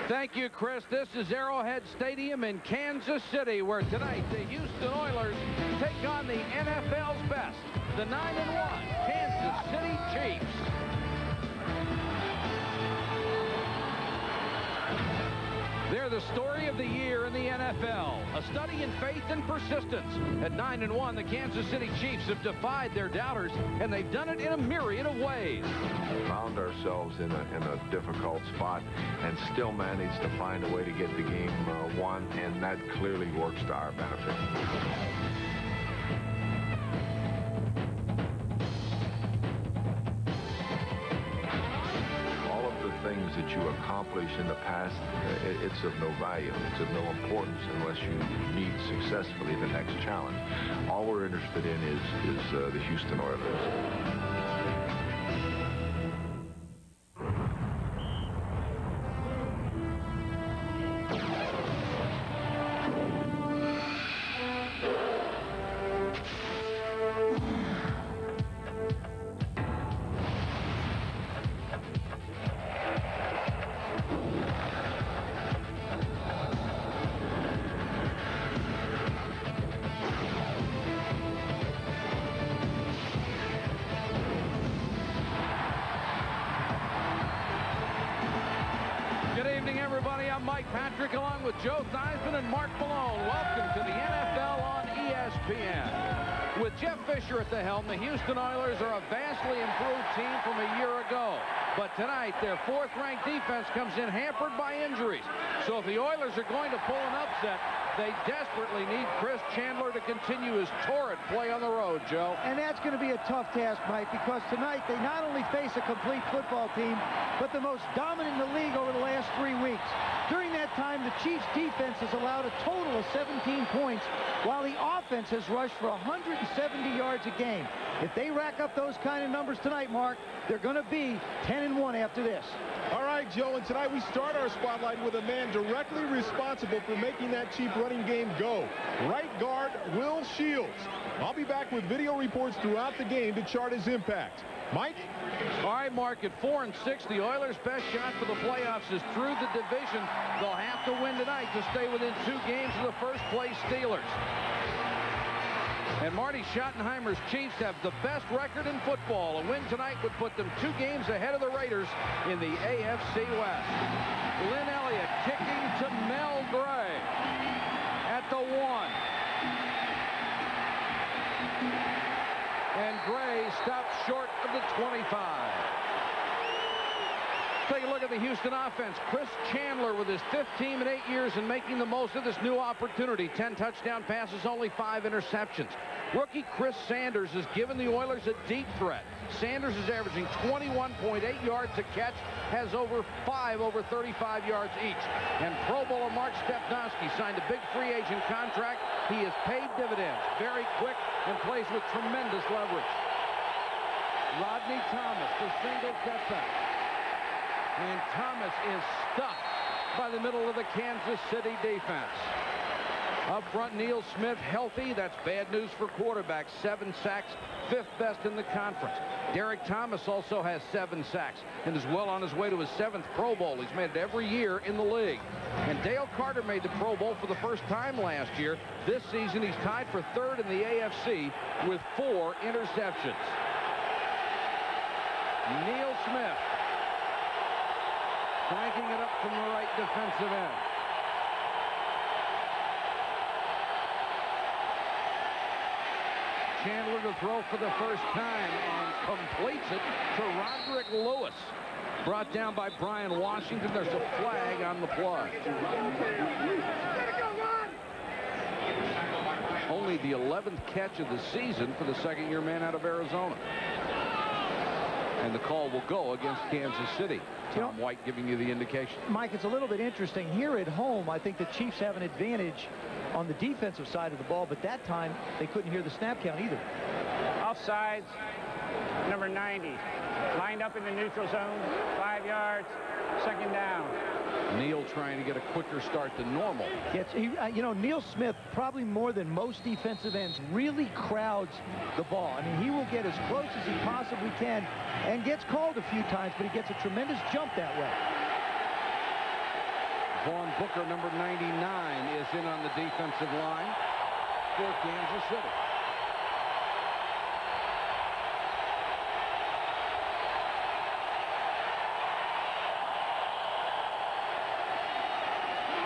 Thank you, Chris. This is Arrowhead Stadium in Kansas City, where tonight the Houston Oilers take on the NFL's best, the 9-1 Kansas City Chiefs. They're the story of the year in the NFL, a study in faith and persistence. At 9-1, the Kansas City Chiefs have defied their doubters, and they've done it in a myriad of ways. Found ourselves in a difficult spot and still managed to find a way to get the game won, and that clearly works to our benefit. Things that you accomplish in the past, it's of no value. It's of no importance unless you meet successfully the next challenge. All we're interested in is the Houston Oilers. Mike Patrick along with Joe Theismann and Mark Malone. Welcome to the NFL on ESPN. With Jeff Fisher at the helm, the Houston Oilers are a vastly improved team from a year ago. But tonight, their fourth-ranked defense comes in hampered by injuries. So if the Oilers are going to pull an upset, they desperately need Chris Chandler to continue his torrid play on the road, Joe. And that's going to be a tough task, Mike, because tonight they not only face a complete football team, but the most dominant in the league over the last 3 weeks. During that time, the Chiefs' defense has allowed a total of 17 points, while the offense has rushed for 170 yards a game. If they rack up those kind of numbers tonight, Mark, they're going to be 10-1 after this. All right, Joe, and tonight we start our spotlight with a man directly responsible for making that Chief running game go. Right guard Will Shields. I'll be back with video reports throughout the game to chart his impact. Mike? All right, Mark, at 4-6, the Oilers' best shot for the playoffs is through the division. They'll have to win tonight to stay within 2 games of the first-place Steelers. And Marty Schottenheimer's Chiefs have the best record in football. A win tonight would put them 2 games ahead of the Raiders in the AFC West. Lynn Elliott kicking to Mel Gray at the 1. And Gray stops short of the 25. Take a look at the Houston offense. Chris Chandler with his 5th team in 8 years and making the most of this new opportunity. 10 touchdown passes, only 5 interceptions. Rookie Chris Sanders has given the Oilers a deep threat. Sanders is averaging 21.8 yards a catch, has over 35 yards each. And Pro Bowler Mark Stepnoski signed a big free agent contract. He has paid dividends, very quick, and plays with tremendous leverage. Rodney Thomas, the single setback. And Thomas is stuffed by the middle of the Kansas City defense. Up front, Neil Smith healthy. That's bad news for quarterbacks. 7 sacks, 5th best in the conference. Derek Thomas also has 7 sacks and is well on his way to his 7th Pro Bowl. He's made it every year in the league. And Dale Carter made the Pro Bowl for the first time last year. This season, he's tied for 3rd in the AFC with 4 interceptions. Neil Smith flanking it up from the right defensive end. Chandler to throw for the first time and completes it to Roderick Lewis. Brought down by Brian Washington. There's a flag on the play. Only the 11th catch of the season for the 2nd-year man out of Arizona. And the call will go against Kansas City. Tom White giving you the indication. Mike, it's a little bit interesting. Here at home, I think the Chiefs have an advantage on the defensive side of the ball, but that time they couldn't hear the snap count either. Offsides, number 90. Lined up in the neutral zone, 5 yards, 2nd down. Neil trying to get a quicker start than normal. Yes, you know, Neil Smith, probably more than most defensive ends, really crowds the ball. I mean, he will get as close as he possibly can and gets called a few times, but he gets a tremendous jump that way. Vaughn Booker, number 99, is in on the defensive line for Kansas City.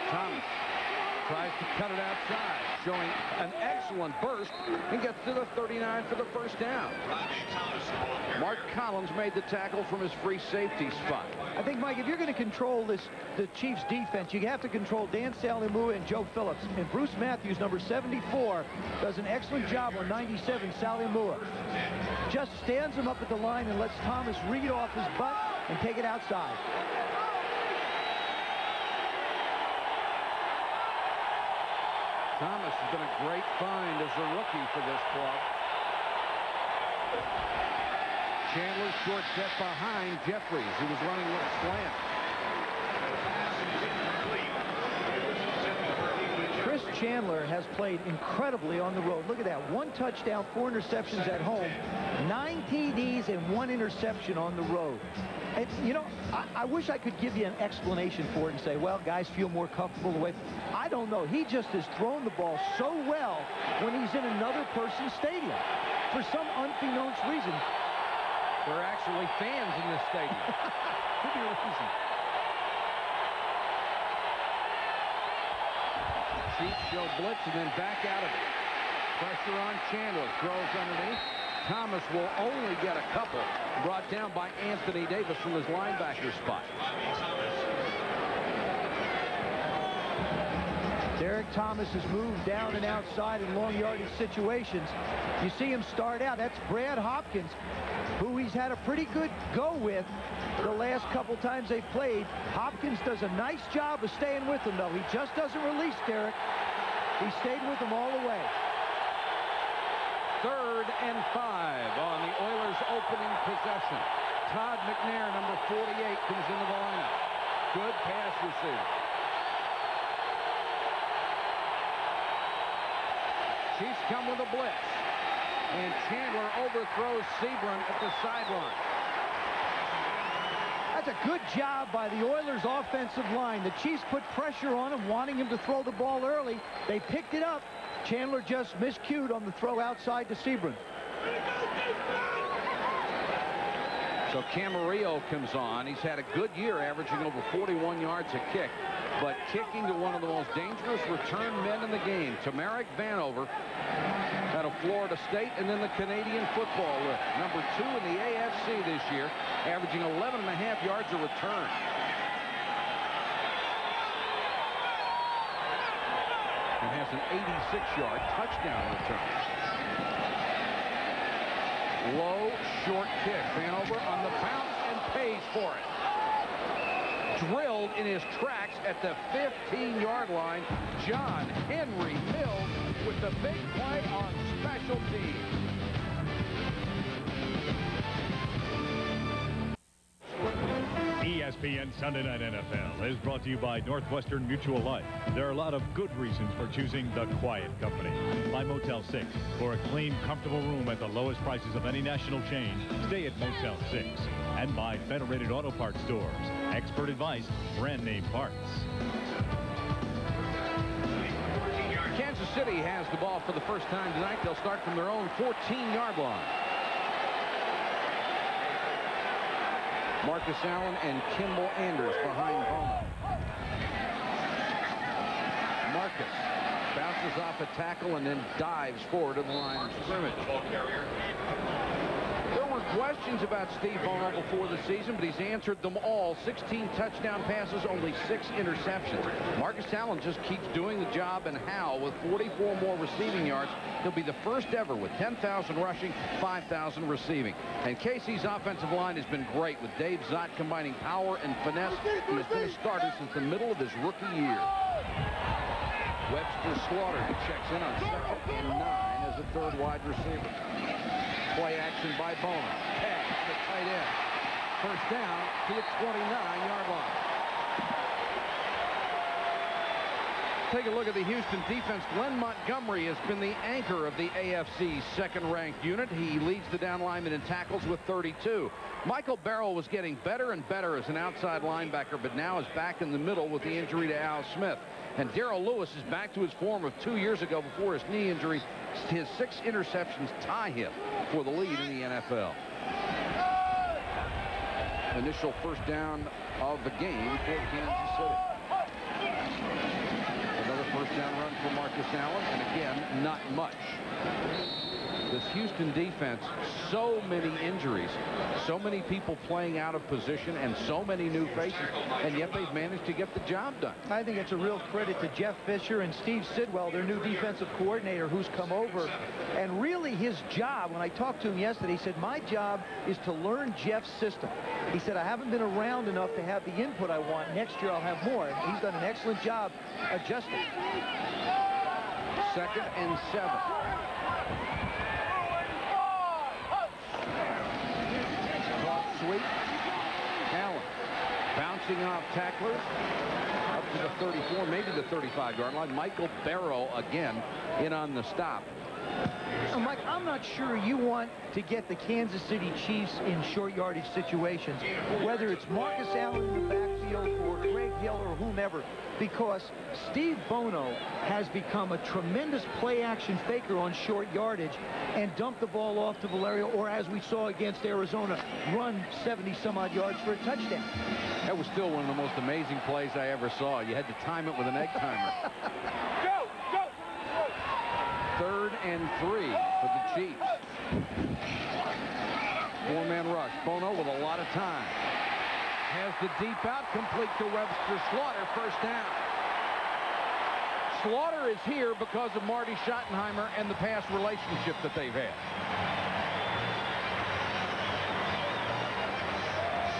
Thomas tries to cut it outside, showing an excellent burst and gets to the 39 for the first down. Mark Collins made the tackle from his free safety spot. I think, Mike, if you're going to control the Chiefs defense, you have to control Dan Saleaumua and Joe Phillips. And Bruce Matthews, number 74, does an excellent job on 97, Saleaumua. Just stands him up at the line and lets Thomas read off his butt and take it outside. Thomas has been a great find as a rookie for this club. Chandler short set behind Jeffries, who was running with a slant. Chris Chandler has played incredibly on the road. Look at that. 1 touchdown, 4 interceptions at home, 9 TDs, and 1 interception on the road. And, you know, I wish I could give you an explanation for it and say, well, guys feel more comfortable away. I don't know. He just has thrown the ball so well when he's in another person's stadium. For some unbeknownst reason. There are actually fans in this stadium. Could be a reason. Chiefs show blitz and then back out of it. Pressure on Chandler. Throws underneath. Thomas will only get a couple. Brought down by Anthony Davis from his linebacker spot. Derek Thomas has moved down and outside in long yardage situations. You see him start out. That's Brad Hopkins, who he's had a pretty good go with the last couple times they've played. Hopkins does a nice job of staying with him, though. He just doesn't release Derek. He stayed with him all the way. 3rd and 5 on the Oilers' opening possession. Todd McNair, number 48, comes into the lineup. Good pass receiver. Chiefs come with a blitz. And Chandler overthrows Sebron at the sideline. That's a good job by the Oilers' offensive line. The Chiefs put pressure on him, wanting him to throw the ball early. They picked it up. Chandler just miscued on the throw outside to Sebron. So Camarillo comes on. He's had a good year, averaging over 41 yards a kick, but kicking to one of the most dangerous return men in the game, Tamarick Vanover, out of Florida State, and then the Canadian Football League, number 2 in the AFC this year, averaging 11.5 yards a return. And has an 86-yard touchdown return. Low, short kick. Vanover on the bounce and pays for it. Drilled in his tracks at the 15-yard line. John Henry Mills with the big play on special teams. ESPN Sunday Night NFL is brought to you by Northwestern Mutual Life. There are a lot of good reasons for choosing the quiet company. By Motel 6. For a clean, comfortable room at the lowest prices of any national chain, stay at Motel 6. And by Federated Auto Parts Stores. Expert advice, brand name parts. Kansas City has the ball for the first time tonight. They'll start from their own 14-yard line. Marcus Allen and Kimball Anders behind Bowman. Marcus bounces off a tackle and then dives forward to the line of scrimmage. There were questions about Steve Bono before the season, but he's answered them all. 16 touchdown passes, only 6 interceptions. Marcus Allen just keeps doing the job, and how, with 44 more receiving yards, he'll be the first ever with 10,000 rushing, 5,000 receiving. And KC's offensive line has been great, with Dave Zott combining power and finesse. He has been a starter since the middle of his rookie year. Webster Slaughter checks in on 2nd and 9 as a 3rd wide receiver. Play action by Bono. Pass to tight end. First down to the 29-yard line. Take a look at the Houston defense. Glenn Montgomery has been the anchor of the AFC's second-ranked unit. He leads the down linemen in tackles with 32. Michael Barrow was getting better and better as an outside linebacker, but now is back in the middle with the injury to Al Smith. And Darrell Lewis is back to his form of 2 years ago before his knee injury. His 6 interceptions tie him for the lead in the NFL. Initial first down of the game for Kansas City. Another first down run for Marcus Allen, and again, not much. This Houston defense, so many injuries, so many people playing out of position, and so many new faces, and yet they've managed to get the job done. I think it's a real credit to Jeff Fisher and Steve Sidwell, their new defensive coordinator, who's come over. And really his job, when I talked to him yesterday, he said, my job is to learn Jeff's system. He said, I haven't been around enough to have the input I want. Next year I'll have more. And he's done an excellent job adjusting. 2nd and 7. Sweep. Allen bouncing off tacklers up to the 34, maybe the 35-yard line. Michael Barrow again in on the stop. Mike, I'm not sure you want to get the Kansas City Chiefs in short yardage situations, whether it's Marcus Allen in the backfield or Greg Hill or whomever, because Steve Bono has become a tremendous play-action faker on short yardage and dump the ball off to Valerio, or as we saw against Arizona, run 70-some-odd yards for a touchdown. That was still one of the most amazing plays I ever saw. You had to time it with an egg timer. 3rd and 3 for the Chiefs. 4-man rush. Bono with a lot of time. Has the deep out, complete to Webster Slaughter, first down. Slaughter is here because of Marty Schottenheimer and the past relationship that they've had.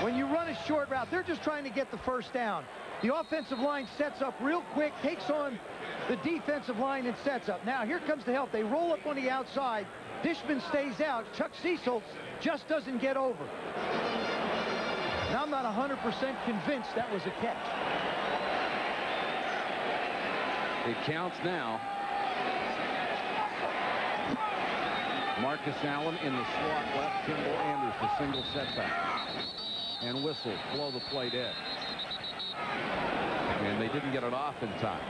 When you run a short route, they're just trying to get the first down. The offensive line sets up real quick, takes on the defensive line and sets up. Now, here comes the help. They roll up on the outside. Dishman stays out. Chuck Cecil just doesn't get over. Now, I'm not 100% convinced that was a catch. It counts now. Marcus Allen in the slot left. Kimball Anders, the single setback. And whistle, below the plate edge. And they didn't get it off in time.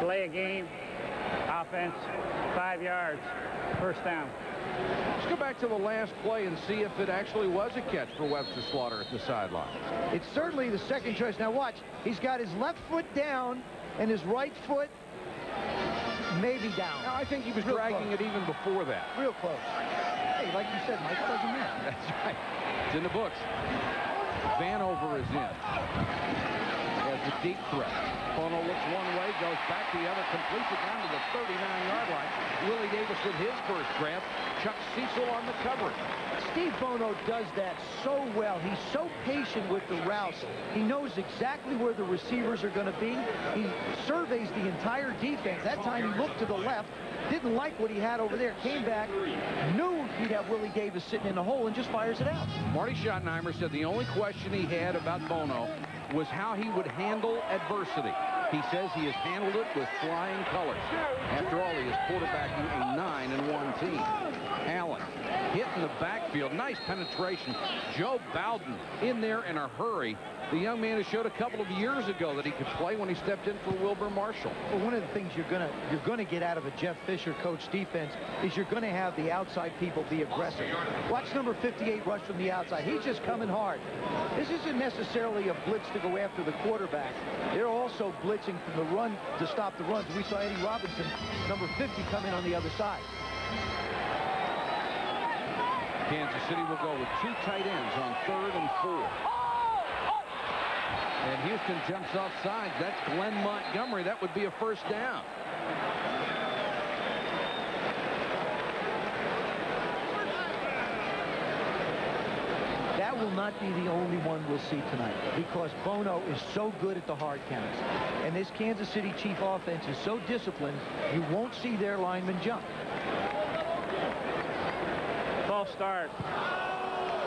Play a game, offense, 5 yards, first down. Let's go back to the last play and see if it actually was a catch for Webster Slaughter at the sideline. It's certainly the second choice. Now watch, he's got his left foot down and his right foot maybe down. Now, I think he was dragging it even before that. Real close. Hey, like you said, Mike, it doesn't matter. That's right. It's in the books. Vanover is in as the deep threat. Bono looks one way, goes back the other, completes it down to the 39-yard line. Willie Davis with his first grab. Chuck Cecil on the coverage. Steve Bono does that so well. He's so patient with the routes. He knows exactly where the receivers are going to be. He surveys the entire defense. That time he looked to the left, didn't like what he had over there, came back, knew he'd have Willie Davis sitting in the hole, and just fires it out. Marty Schottenheimer said the only question he had about Bono was how he would handle adversity. He says he has handled it with flying colors. After all, he is quarterbacking a 9-1 team. Allen hit in the backfield. Nice penetration. Joe Bowden in there in a hurry. The young man who showed a couple of years ago that he could play when he stepped in for Wilbur Marshall. Well, one of the things you're gonna get out of a Jeff Fisher coach defense is you're gonna have the outside people be aggressive. Watch number 58 rush from the outside. He's just coming hard. This isn't necessarily a blitz to go after the quarterback. They're also blitzing from the run to stop the runs. We saw Eddie Robinson, number 50, come in on the other side. Kansas City will go with 2 tight ends on 3rd and 4. And Houston jumps off sides. That's Glenn Montgomery. That would be a first down. That will not be the only one we'll see tonight, because Bono is so good at the hard counts. And this Kansas City Chief offense is so disciplined, you won't see their linemen jump. False start.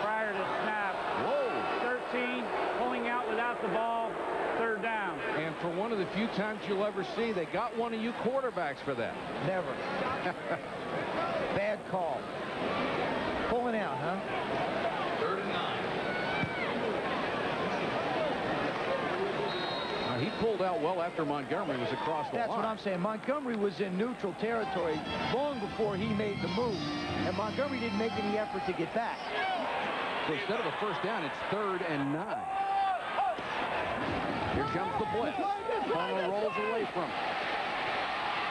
Prior to snap. Whoa. 13, pulling out without the ball, 3rd down. And for one of the few times you'll ever see, they got one of you quarterbacks for that. Never. Bad call. Pulling out, huh? 3rd and 9. He pulled out well after Montgomery was across the line. That's what I'm saying. Montgomery was in neutral territory long before he made the move, and Montgomery didn't make any effort to get back. So instead of a 1st down, it's 3rd and 9. Here comes the blitz. Bono rolls away from it.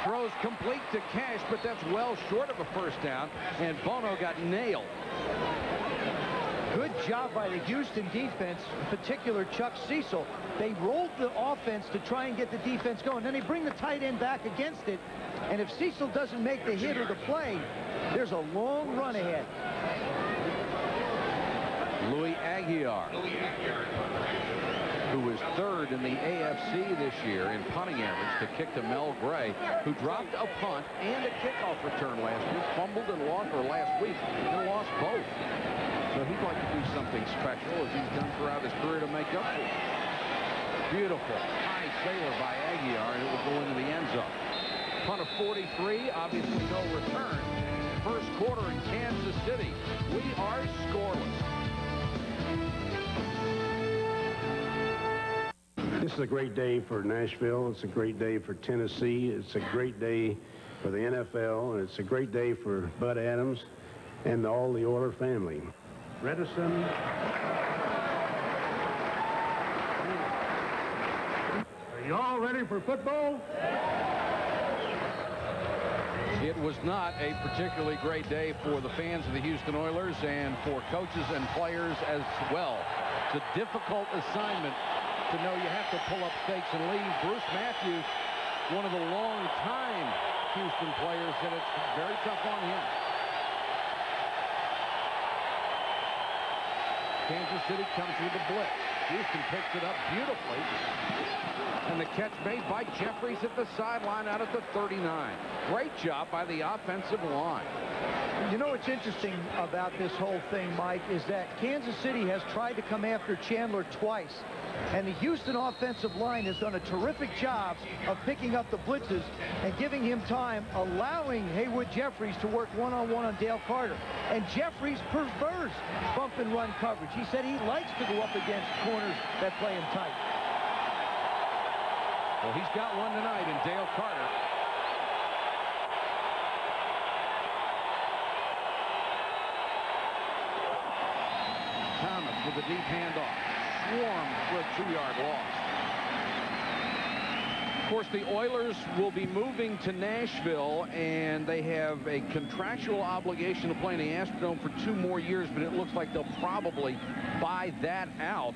Throws complete to Cash, but that's well short of a 1st down, and Bono got nailed. Good job by the Houston defense, in particular Chuck Cecil. They rolled the offense to try and get the defense going. Then they bring the tight end back against it. And if Cecil doesn't make the hit or the play, there's a long run ahead. Louis Aguiar, who was 3rd in the AFC this year in punting average, to kick to Mel Gray, who dropped a punt and a kickoff return last week, fumbled and lost, or last week, and lost both. So he'd like to do something special, as he's done throughout his career, to make up for it. Beautiful high sailor by Aguiar, and it will go into the end zone. Punt of 43, obviously no return. 1st quarter in Kansas City. We are scoreless. This is a great day for Nashville. It's a great day for Tennessee. It's a great day for the NFL, and it's a great day for Bud Adams and all the Oiler family. Redison. Are you all ready for football? It was not a particularly great day for the fans of the Houston Oilers and for coaches and players as well. It's a difficult assignment to know you have to pull up stakes and leave. Bruce Matthews, one of the long-time Houston players, said it's very tough on him. Kansas City comes with a blitz. Houston picks it up beautifully. And the catch made by Jeffries at the sideline out at the 39. Great job by the offensive line. You know what's interesting about this whole thing, Mike, is that Kansas City has tried to come after Chandler twice. And the Houston offensive line has done a terrific job of picking up the blitzes and giving him time, allowing Haywood Jeffries to work one-on-one on Dale Carter. And Jeffries prefers bump and run coverage. He said he likes to go up against corners that play him tight. Well, he's got one tonight in Dale Carter. Thomas with a deep handoff. Swarmed for a 2-yard loss. Of course, the Oilers will be moving to Nashville, and they have a contractual obligation to play in the Astrodome for 2 more years, but it looks like they'll probably buy that out.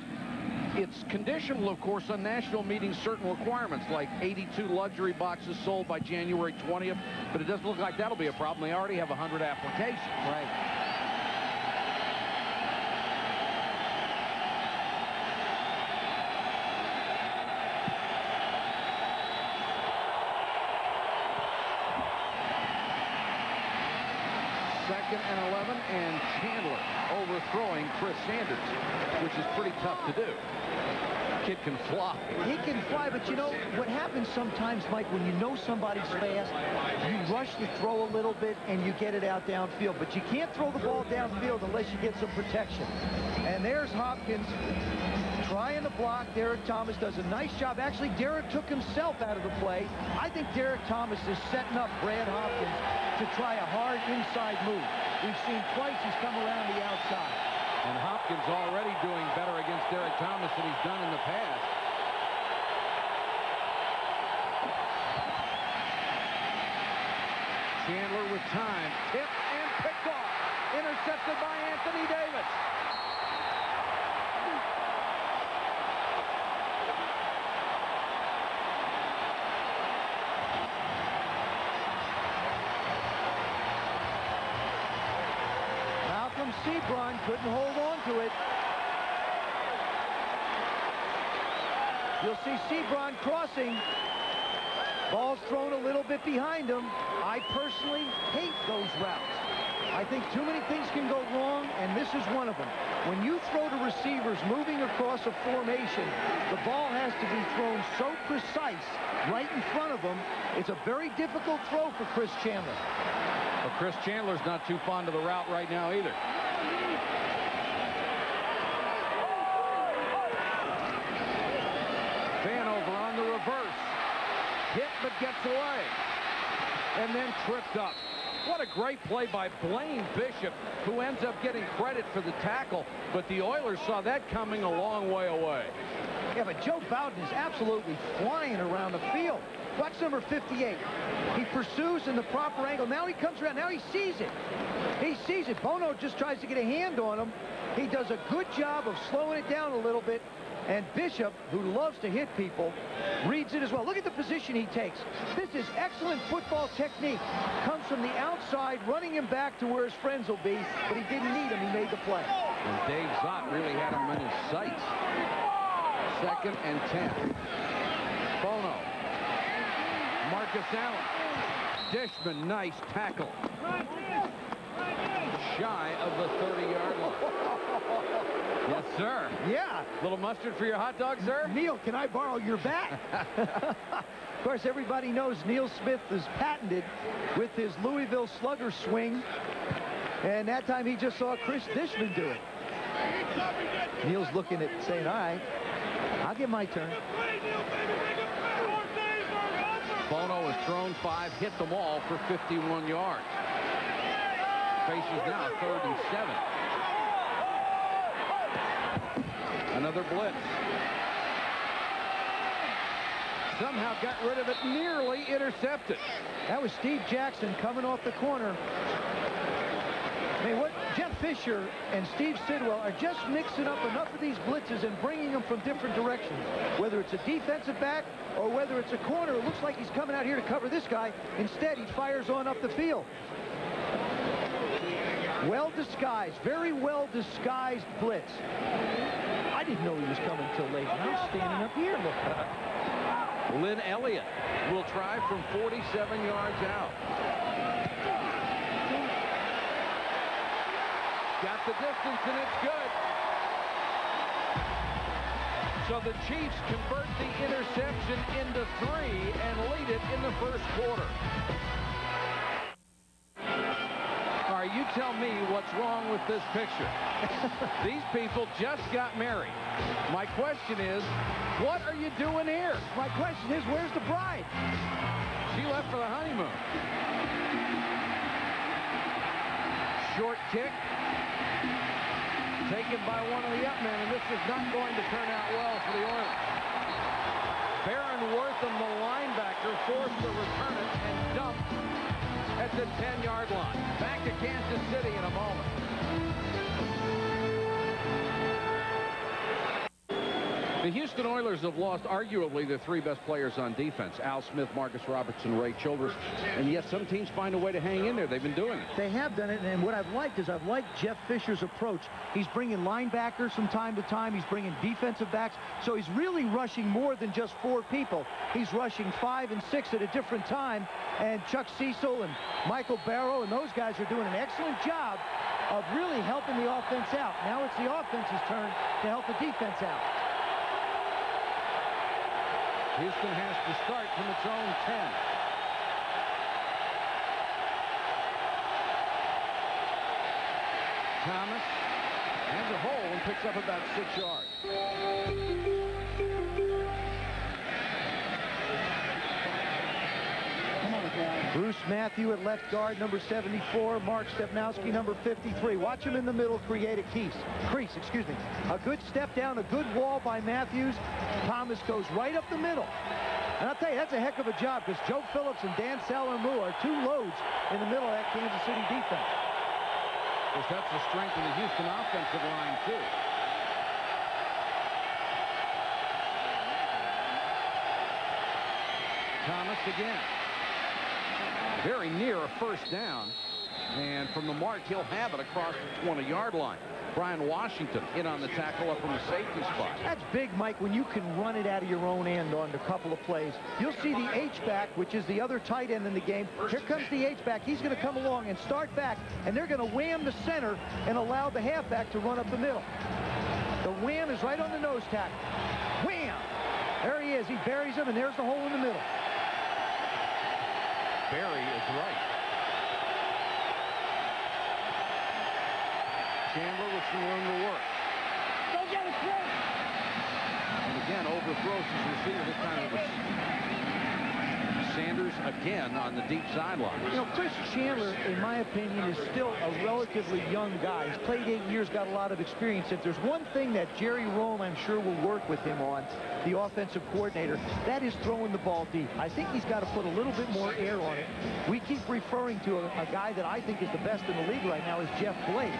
It's conditional, of course, on Nashville meeting certain requirements, like 82 luxury boxes sold by January 20th, but it doesn't look like that'll be a problem. They already have 100 applications. Right. And 11, and Chandler overthrowing Chris Sanders, which is pretty tough to do. Kid can fly. He can fly, but you know what happens sometimes, Mike, when you know somebody's fast, you rush the throw a little bit and you get it out downfield, but you can't throw the ball downfield unless you get some protection. And there's Hopkins trying to block. Derek Thomas does a nice job. Actually, Derek took himself out of the play. I think Derek Thomas is setting up Brad Hopkins to try a hard inside move. We've seen twice he's come around the outside. And Hopkins already doing better against Derek Thomas than he's done in the past. Chandler with time. Tipped and picked off. Intercepted by Anthony Davis. Sebron couldn't hold on to it. You'll see Sebron crossing. Ball's thrown a little bit behind him. I personally hate those routes. I think too many things can go wrong, and this is one of them. When you throw to receivers moving across a formation, the ball has to be thrown so precise right in front of them. It's a very difficult throw for Chris Chandler. But Chris Chandler's not too fond of the route right now either. Vanover on the reverse. Hit but gets away. And then tripped up. What a great play by Blaine Bishop, who ends up getting credit for the tackle, but the Oilers saw that coming a long way away. Yeah, but Joe Bowden is absolutely flying around the field. Watch number 58. He pursues in the proper angle. Now he comes around. Now he sees it. He sees it. Bono just tries to get a hand on him. He does a good job of slowing it down a little bit. And Bishop, who loves to hit people, reads it as well. Look at the position he takes. This is excellent football technique. Comes from the outside, running him back to where his friends will be, but he didn't need him. He made the play. And Dave Zott really had him in his sights. 2nd and 10. Bono. Marcus Allen. Dishman, nice tackle. Shy of the 30-yard line. Yes, sir. Yeah. Little mustard for your hot dog, sir? Neil, can I borrow your bat? Of course, everybody knows Neil Smith is patented with his Louisville Slugger swing. And that time he just saw Chris Dishman do it. Neil's looking at saying, all right, I'll get my turn. Bono has thrown 5, hit them all for 51 yards. Faces now 3rd and 7. Another blitz. Somehow got rid of it, nearly intercepted. That was Steve Jackson coming off the corner. I mean, what Jeff Fisher and Steve Sidwell are just mixing up enough of these blitzes and bringing them from different directions. Whether it's a defensive back or whether it's a corner, it looks like he's coming out here to cover this guy. Instead, he fires on up the field. Well disguised, very well disguised blitz. I didn't know he was coming till late. And I'm standing up here looking. Lynn Elliott will try from 47 yards out. Got the distance, and it's good. So the Chiefs convert the interception into 3 and lead it in the first quarter. All right, you tell me what's wrong with this picture. These people just got married. My question is, what are you doing here? My question is, where's the bride? She left for the honeymoon. Short kick. Taken by one of the up men, and this is not going to turn out well for the Oilers. Baron Wortham, the linebacker, forced to return it and dumped at the 10-yard line. Back to Kansas City in a moment. The Houston Oilers have lost arguably their 3 best players on defense. Al Smith, Marcus Robertson, Ray Childress. And yet some teams find a way to hang in there. They've been doing it. They have done it, and what I've liked is I've liked Jeff Fisher's approach. He's bringing linebackers from time to time. He's bringing defensive backs. So he's really rushing more than just 4 people. He's rushing 5 and 6 at a different time. And Chuck Cecil and Michael Barrow and those guys are doing an excellent job of really helping the offense out. Now it's the offense's turn to help the defense out. Houston has to start from its own 10. Thomas has a hole and picks up about 6 yards. Bruce Matthew at left guard, number 74. Mark Stepnowski, number 53. Watch him in the middle create a crease. A good step down, a good wall by Matthews. Thomas goes right up the middle. And I'll tell you, that's a heck of a job because Joe Phillips and Dan Salermu are 2 loads in the middle of that Kansas City defense. Because that's the strength of the Houston offensive line, too. Thomas again. Very near a first down. And from the mark, he'll have it across the 20-yard line. Brian Washington in on the tackle up from the safety spot. That's big, Mike, when you can run it out of your own end on a couple of plays. You'll see the H-back, which is the other tight end in the game. Here comes the H-back. He's going to come along and start back, and they're going to wham the center and allow the halfback to run up the middle. The wham is right on the nose tackle. Wham! There he is. He buries him, and there's the hole in the middle. Barry is right. Chandler with some room to work. Go get it, Chris! And again, overthrows his receiver. This time it was Sanders again on the deep sideline. You know, Chris Chandler, in my opinion, is still a relatively young guy. He's played 8 years, got a lot of experience. If there's one thing that Jerry Rome, I'm sure, will work with him on, the offensive coordinator, that is throwing the ball deep. I think he's got to put a little bit more air on it. We keep referring to a guy that I think is the best in the league right now is Jeff Blake.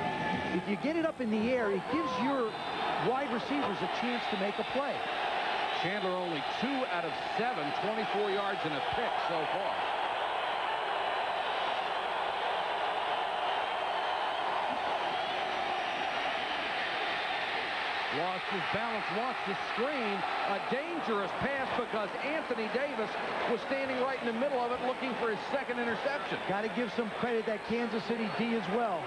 If you get it up in the air, it gives your wide receivers a chance to make a play. Chandler only 2 out of 7, 24 yards and a pick so far. Lost his balance, lost the screen. A dangerous pass because Anthony Davis was standing right in the middle of it looking for his second interception. Got to give some credit that Kansas City D as well.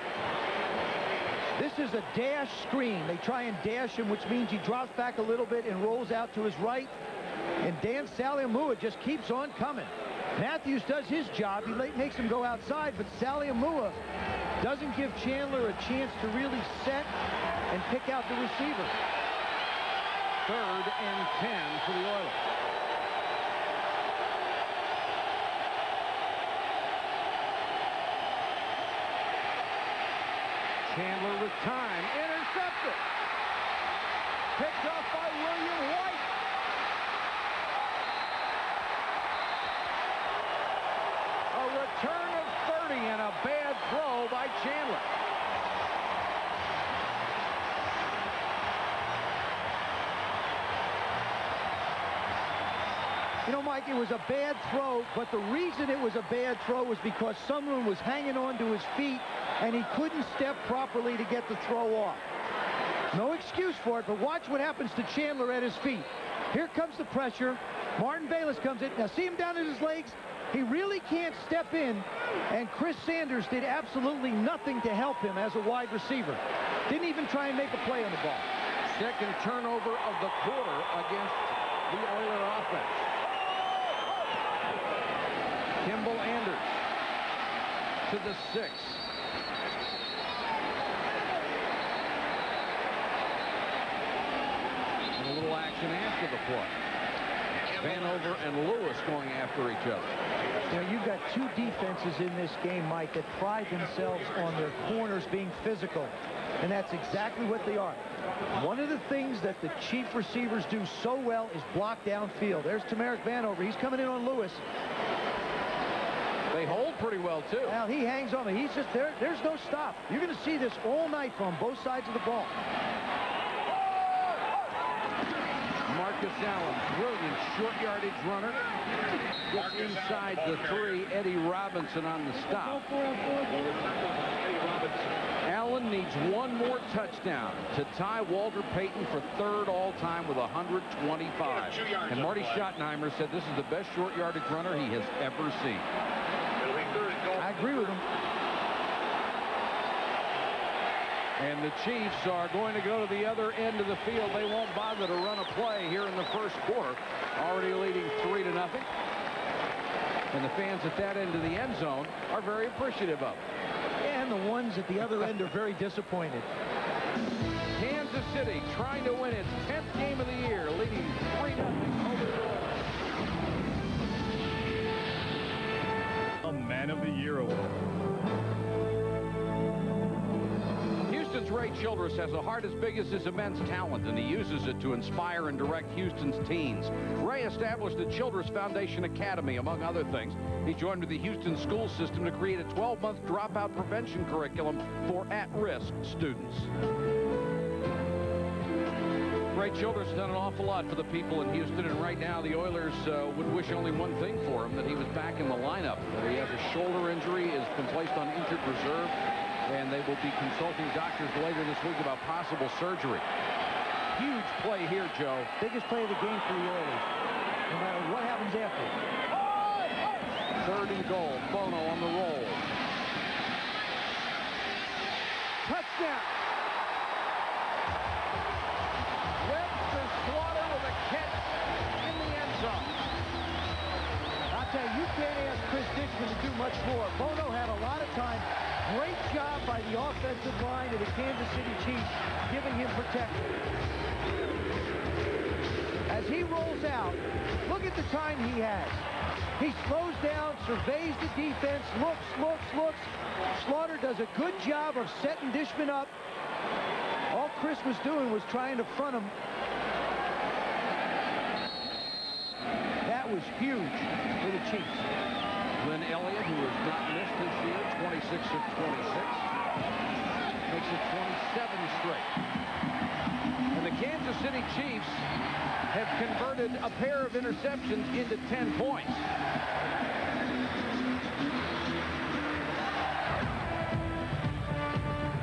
This is a dash screen. They try and dash him, which means he drops back a little bit and rolls out to his right. And Dan Saliamua just keeps on coming. Matthews does his job. He makes him go outside, but Saliamua doesn't give Chandler a chance to really set and pick out the receiver. 3rd and 10 for the Oilers. Chandler with time. Intercepted. Picked off by William White. A return of 30 and a bad throw by Chandler. You know, Mike, it was a bad throw, but the reason it was a bad throw was because Summerlin was hanging on to his feet, and he couldn't step properly to get the throw off. No excuse for it, but watch what happens to Chandler at his feet. Here comes the pressure. Martin Bayless comes in. Now, see him down at his legs? He really can't step in, and Chris Sanders did absolutely nothing to help him as a wide receiver. Didn't even try and make a play on the ball. Second turnover of the quarter against the Oiler offense. Kimball Anders to the 6. And a little action after the play. Vanover and Lewis going after each other. You know, you've got 2 defenses in this game, Mike, that pride themselves on their corners being physical. And that's exactly what they are. One of the things that the Chief receivers do so well is block downfield. There's Tamarick Vanover. He's coming in on Lewis. They hold pretty well, too. Well, he hangs on. He's just there. There's no stop. You're going to see this all night from both sides of the ball. Marcus Allen, brilliant short yardage runner. Gets inside the 3. Eddie Robinson on the stop. Allen needs one more touchdown to tie Walter Payton for 3rd all-time with 125. And Marty Schottenheimer said this is the best short yardage runner he has ever seen. I agree with him. And the Chiefs are going to go to the other end of the field. They won't bother to run a play here in the first quarter. Already leading 3-0. And the fans at that end of the end zone are very appreciative of it. And the ones at the other end are very disappointed. Kansas City trying to win its 10th game of the year, leading 3-0 over the Oilers. A Man of the Year award. Houston's Ray Childress has a heart as big as his immense talent, and he uses it to inspire and direct Houston's teens. Ray established the Childress Foundation Academy, among other things. He joined with the Houston school system to create a 12-month dropout prevention curriculum for at-risk students. Ray Childress has done an awful lot for the people in Houston, and right now the Oilers would wish only one thing for him, that he was back in the lineup. He has a shoulder injury, has been placed on injured reserve. And they will be consulting doctors later this week about possible surgery. Huge play here, Joe. Biggest play of the game for the Oilers, no matter what happens after. 3rd and goal. Bono on the roll. Touchdown. Webster Slaughter with a catch in the end zone. I'll tell you, you can't ask Chris Dishman to do much more. Bono had a lot of time. Great job by the offensive line of the Kansas City Chiefs, giving him protection. As he rolls out, look at the time he has. He slows down, surveys the defense, looks. Slaughter does a good job of setting Dishman up. All Chris was doing was trying to front him. That was huge for the Chiefs. Glenn Elliott, who has not missed this year, 26 of 26, makes it 27 straight. And the Kansas City Chiefs have converted a pair of interceptions into 10 points.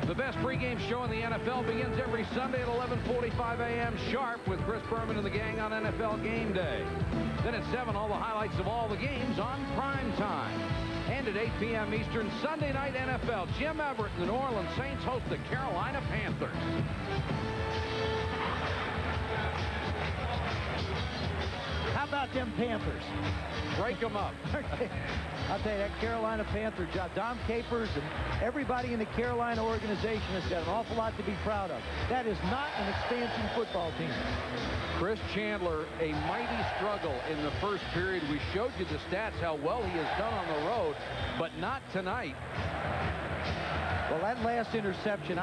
The best pregame show in the NFL begins every Sunday at 11:45 a.m. sharp with Chris Berman and the gang on NFL Game Day. Then at 7, all the highlights of all the games on prime time. And at 8 p.m. Eastern, Sunday Night NFL. Jim Everett and the New Orleans Saints host the Carolina Panthers. How about them Panthers? Break them up. I'll tell you, that Carolina Panther job, Dom Capers and everybody in the Carolina organization has got an awful lot to be proud of. That is not an expansion football team. Chris Chandler, a mighty struggle in the first period. We showed you the stats, how well he has done on the road, but not tonight. Well, that last interception,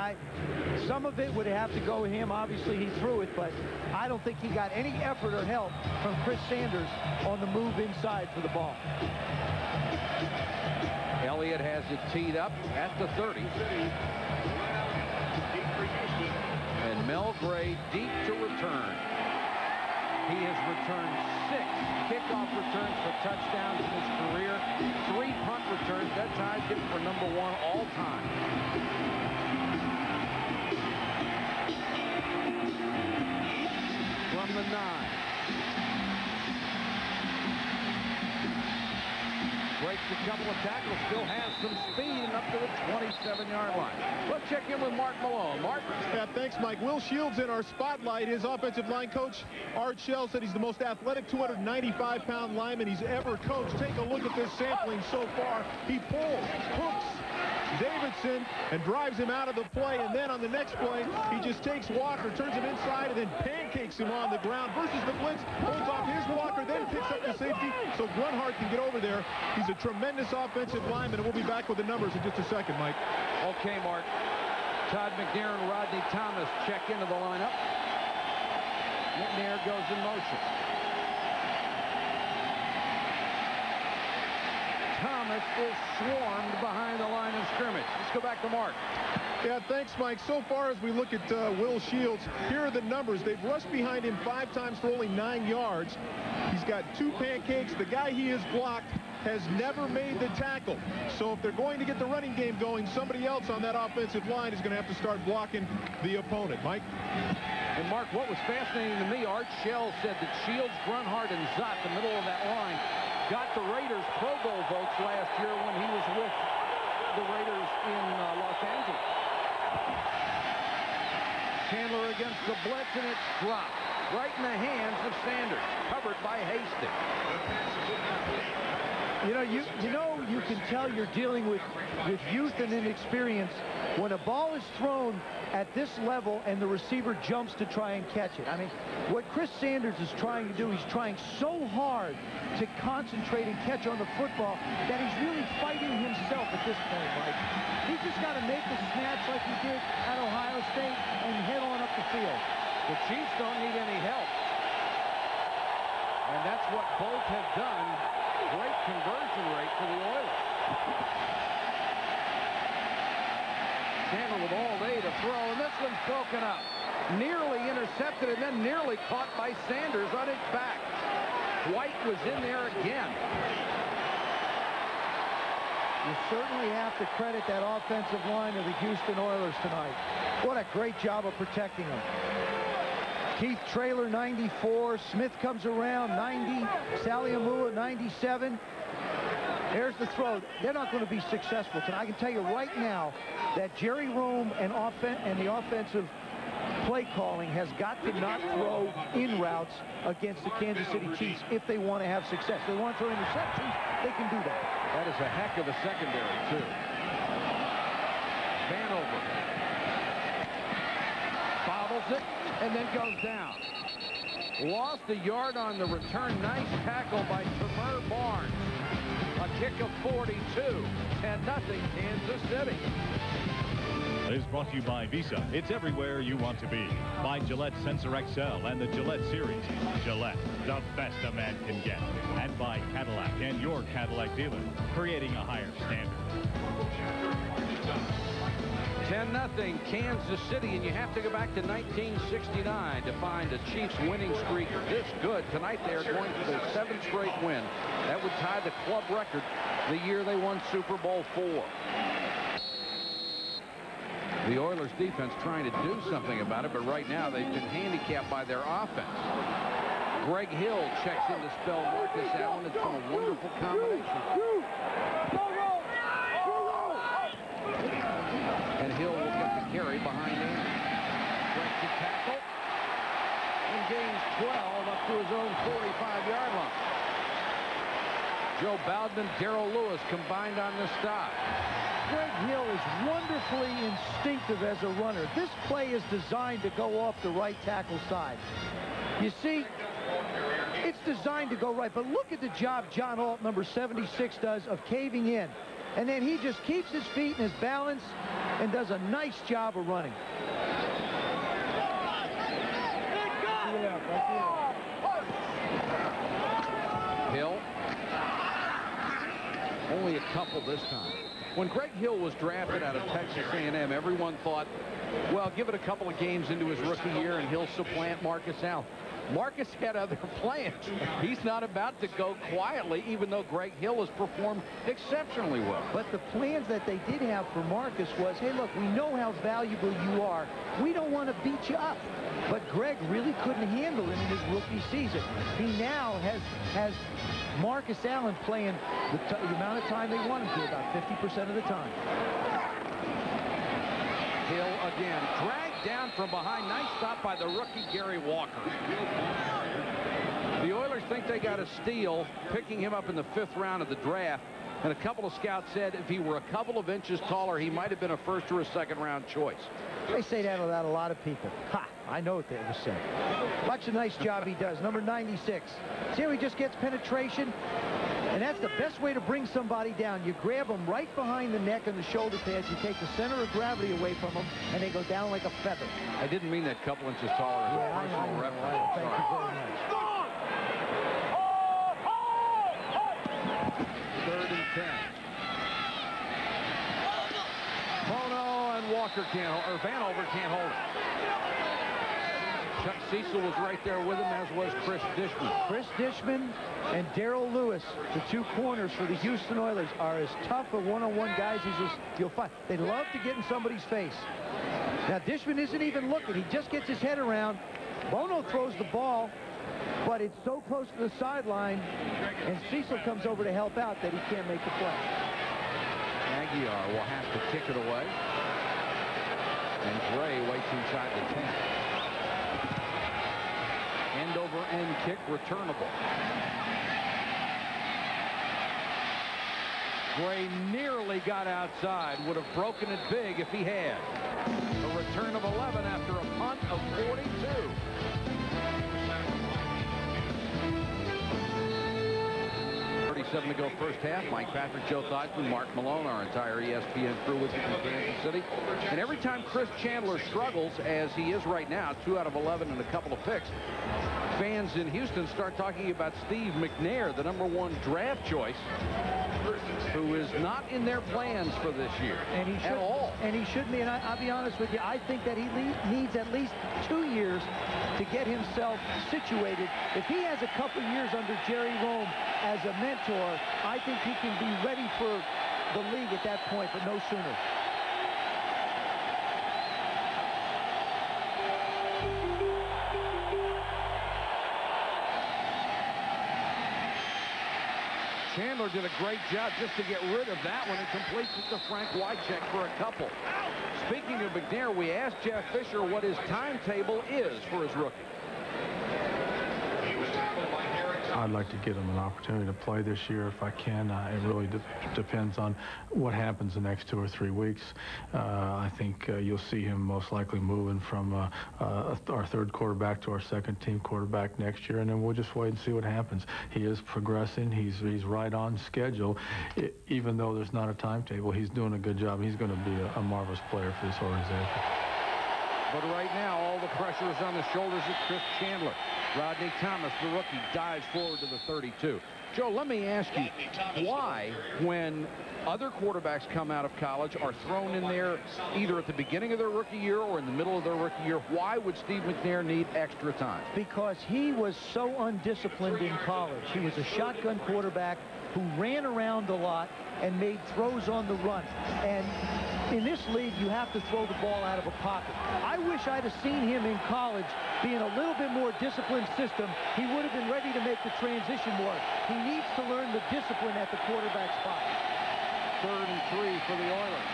some of it would have to go with him. Obviously, he threw it, but I don't think he got any effort or help from Chris Sanders on the move inside for the ball. Elliott has it teed up at the 30. And Mel Gray deep to return. He has returned 6 kickoff returns for touchdowns in his career. 3 punt returns. That ties him for #1 all time. From the 9. Breaks a couple of tackles, still has some speed and up to the 27-yard line. Let's check in with Mark Malone. Mark? Yeah, thanks, Mike. Will Shields in our spotlight. His offensive line coach, Art Shell, said he's the most athletic 295-pound lineman he's ever coached. Take a look at this sampling so far. He pulls, hooks Davidson and drives him out of the play, and then on the next play, he just takes Walker, turns him inside, and then pancakes him on the ground versus the blitz, holds off his blocker, then picks up the safety, so Grunhard can get over there. He's a tremendous offensive lineman, and we'll be back with the numbers in just a second, Mike. Okay, Mark. Todd McNair and Rodney Thomas check into the lineup. McNair goes in motion. Thomas is swarmed behind the line of scrimmage. Let's go back to Mark. Yeah, thanks, Mike. So far as we look at Will Shields, here are the numbers. They've rushed behind him 5 times for only 9 yards. He's got 2 pancakes. The guy he has blocked has never made the tackle. So if they're going to get the running game going, somebody else on that offensive line is going to have to start blocking the opponent. Mike? And Mark, what was fascinating to me, Art Shell said that Shields, Grunhard, and Zott, the middle of that line, got the Raiders Pro Bowl votes last year when he was with the Raiders in Los Angeles. Chandler against the blitz, and it's dropped right in the hands of Sanders, covered by Hastings. You can tell you're dealing with youth and inexperience when a ball is thrown at this level and the receiver jumps to try and catch it. I mean, what Chris Sanders is trying to do, he's trying so hard to concentrate and catch on the football that he's really fighting himself at this point, Mike. He's just got to make the snatch like he did at Ohio State and head on up the field. The Chiefs don't need any help. And that's what both have done. Great conversion rate for the Oilers. Chandler with all day to throw, and this one's broken up. Nearly intercepted and then nearly caught by Sanders on his back. White was in there again. You certainly have to credit that offensive line of the Houston Oilers tonight. What a great job of protecting them. Keith Traylor, 94. Smith comes around, 90. Saliamua, 97. There's the throw. They're not going to be successful tonight. I can tell you right now that Jerry Rome and the offensive play calling has got to not throw in routes against the Kansas City Chiefs if they want to have success. They want to throw interceptions, they can do that. That is a heck of a secondary, too. Vanover bobbles it and then goes down. Lost a yard on the return. Nice tackle by Tremere Barnes. A kick of 42. 10-0 Kansas City. Is brought to you by Visa. It's everywhere you want to be. By Gillette Sensor XL and the Gillette Series. Gillette, the best a man can get. And by Cadillac and your Cadillac dealer, creating a higher standard. 10-0 Kansas City, and you have to go back to 1969 to find a Chiefs winning streak this good. Tonight they are going for their 7th straight win. That would tie the club record the year they won Super Bowl IV. The Oilers defense trying to do something about it, but right now they've been handicapped by their offense. Greg Hill checks in to spell Marcus Allen. It's been a wonderful combination. And Hill will get the carry behind him. Breaks the tackle. And gains 12 up to his own 45-yard line. Joe Bowden, Darrell Lewis combined on the stop. Greg Hill is wonderfully instinctive as a runner. This play is designed to go off the right tackle side. You see, it's designed to go right, but look at the job John Alt, number 76, does of caving in. And then he just keeps his feet and his balance and does a nice job of running. Hill. Only a couple this time. When Greg Hill was drafted out of Texas A&M, everyone thought, well, give it a couple of games into his rookie year and he'll supplant Marcus Allen. Marcus had other plans. He's not about to go quietly, even though Greg Hill has performed exceptionally well. But the plans that they did have for Marcus was, hey, look, we know how valuable you are. We don't want to beat you up. But Greg really couldn't handle it in his rookie season. He now has Marcus Allen playing the amount of time they want him to, about 50% of the time. Hill again, dragged down from behind. Nice stop by the rookie Gary Walker. The Oilers think they got a steal, picking him up in the 5th round of the draft. And a couple of scouts said if he were a couple of inches taller, he might have been a 1st or a 2nd round choice. They say that about a lot of people. Ha! I know what they would say. Watch the nice job he does. Number 96. See how he just gets penetration? And that's the best way to bring somebody down. You grab them right behind the neck and the shoulder pads. You take the center of gravity away from them, and they go down like a feather. I didn't mean that couple inches taller as a personal reference. Thank you very much. 3rd and 10. Bono and Walker can't, or Vanover can't hold it. Chuck Cecil was right there with him, as was Chris Dishman. Chris Dishman and Darrell Lewis, the 2 corners for the Houston Oilers, are as tough a one-on-one guys as you'll find. They love to get in somebody's face. Now, Dishman isn't even looking. He just gets his head around. Bono throws the ball, but it's so close to the sideline, and Cecil comes over to help out that he can't make the play. Aguiar will have to kick it away. And Gray waits inside the 10. End-over-end kick returnable. Gray nearly got outside. Would have broken it big if he had. A return of 11 after a punt of 42. To go 1st half. Mike Patrick, Joe Theismann, Mark Malone, our entire ESPN crew with you from Kansas City. And every time Chris Chandler struggles, as he is right now, 2 out of 11 and a couple of picks, fans in Houston start talking about Steve McNair, the #1 draft choice, who is not in their plans for this year at all. And he shouldn't be. And I'll be honest with you, I think that he needs at least 2 years to get himself situated. If he has a couple years under Jerry Rome as a mentor, I think he can be ready for the league at that point, but no sooner. Chandler did a great job just to get rid of that one and completes it to Frank Wycheck for a couple. Speaking of McNair, we asked Jeff Fisher what his timetable is for his rookie. I'd like to get him an opportunity to play this year if I can. It really depends on what happens the next 2 or 3 weeks. I think you'll see him most likely moving from our third quarterback to our second-team quarterback next year, and then we'll just wait and see what happens. He is progressing. He's right on schedule. Even though there's not a timetable, he's doing a good job. He's going to be a marvelous player for this organization. But right now, all the pressure is on the shoulders of Chris Chandler. Rodney Thomas, the rookie, dives forward to the 32. Joe, let me ask you, why, when other quarterbacks come out of college, are thrown in there either at the beginning of their rookie year or in the middle of their rookie year, why would Steve McNair need extra time? Because he was so undisciplined in college. He was a shotgun quarterback who ran around a lot and made throws on the run. And in this league, you have to throw the ball out of a pocket. I wish I'd have seen him in college be in a little bit more disciplined system. He would have been ready to make the transition more. He needs to learn the discipline at the quarterback spot. 3rd and 3 for the Oilers.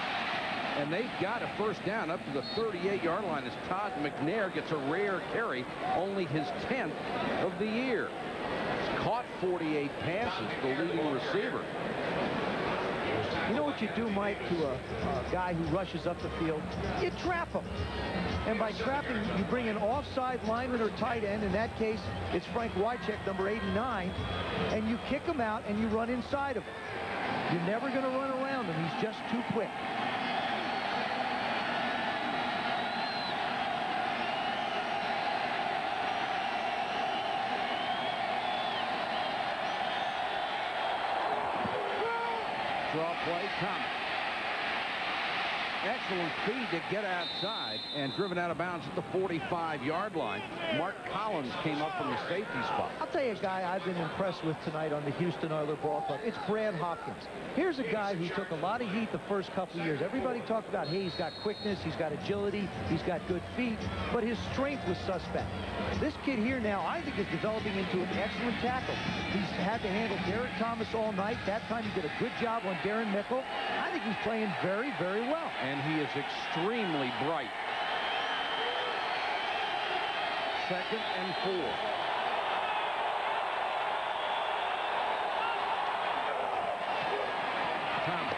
And they've got a first down up to the 38-yard line as Todd McNair gets a rare carry, only his 10th of the year. He's caught 48 passes, the leading receiver. You know what you do, Mike, to a guy who rushes up the field? You trap him. And by trapping, you bring an offside lineman or tight end. In that case, it's Frank Wycheck, number 89. And you kick him out and you run inside of him. You're never going to run around him. He's just too quick. Draw play, Thomas. Excellent speed to get outside and driven out of bounds at the 45-yard line. Mark Collins came up from the safety spot. I'll tell you a guy I've been impressed with tonight on the Houston Oilers ball club. It's Brad Hopkins. Here's a guy who took a lot of heat the first couple of years. Everybody talked about, hey, he's got quickness, he's got agility, he's got good feet, but his strength was suspect. This kid here now, I think, is developing into an excellent tackle. He's had to handle Derek Thomas all night. That time he did a good job on Darren Mickle. I think he's playing very, very well. And he is extremely bright. 2nd and 4. Thomas,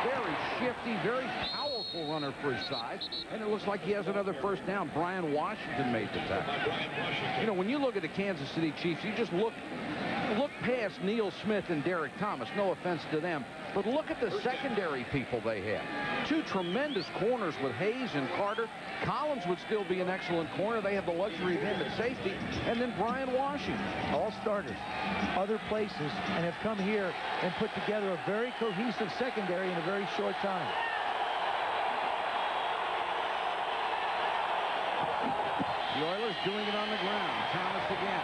very shifty, very powerful runner for his size, and it looks like he has another first down. Brian Washington made the tackle. You know, when you look at the Kansas City Chiefs, you just look past Neil Smith and Derek Thomas. No offense to them, but look at the secondary people they have. 2 tremendous corners with Hayes and Carter. Collins would still be an excellent corner. They have the luxury of him at safety. And then Brian Washington. All starters, other places, and have come here and put together a very cohesive secondary in a very short time. The Oilers doing it on the ground. Thomas again.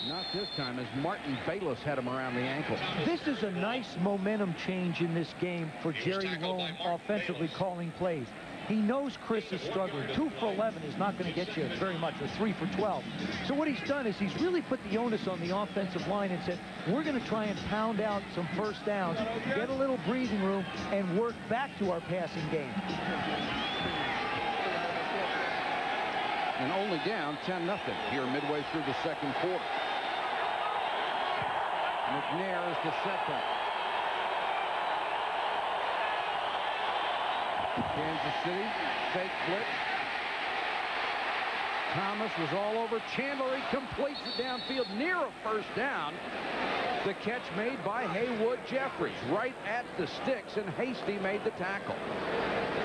Not this time, as Martin Bayless had him around the ankle. This is a nice momentum change in this game for Jerry Rome offensively calling plays. He knows Chris is struggling. 2 for 11 is not going to get you very much, or 3 for 12. So what he's done is he's really put the onus on the offensive line and said, we're going to try and pound out some first downs, get a little breathing room, and work back to our passing game. And only down 10-0 here midway through the second quarter. McNair is the setback. Kansas City, fake blitz. Thomas was all over Chandler. He completes it downfield near a first down. The catch made by Haywood Jeffries right at the sticks, and Hasty made the tackle.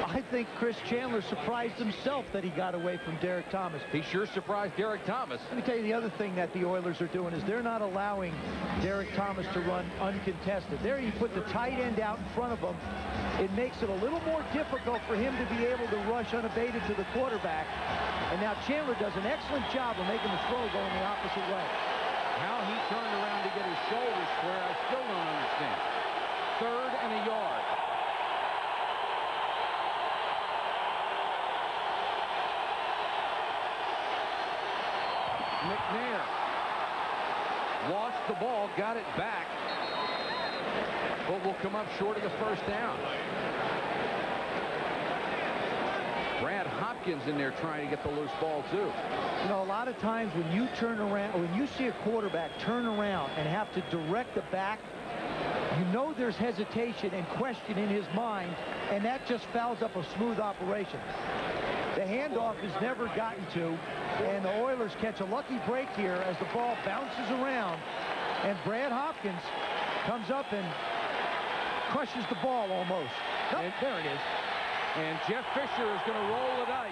I think Chris Chandler surprised himself that he got away from Derek Thomas. He sure surprised Derek Thomas. Let me tell you, the other thing that the Oilers are doing is they're not allowing Derek Thomas to run uncontested. There you put the tight end out in front of him. It makes it a little more difficult for him to be able to rush unabated to the quarterback. And now Chandler does an excellent job of making the throw going the opposite way. How he turned around to get his shoulders square, I still don't understand. 3rd and a yard. McNair lost the ball, got it back, but will come up short of the first down. Brad Hopkins in there trying to get the loose ball too. You know, a lot of times when you turn around, or when you see a quarterback turn around and have to direct the back, you know there's hesitation and question in his mind, and that just fouls up a smooth operation. The handoff is never gotten to, and the Oilers catch a lucky break here as the ball bounces around, and Brad Hopkins comes up and crushes the ball almost. Nope, there it is. And Jeff Fisher is going to roll the dice.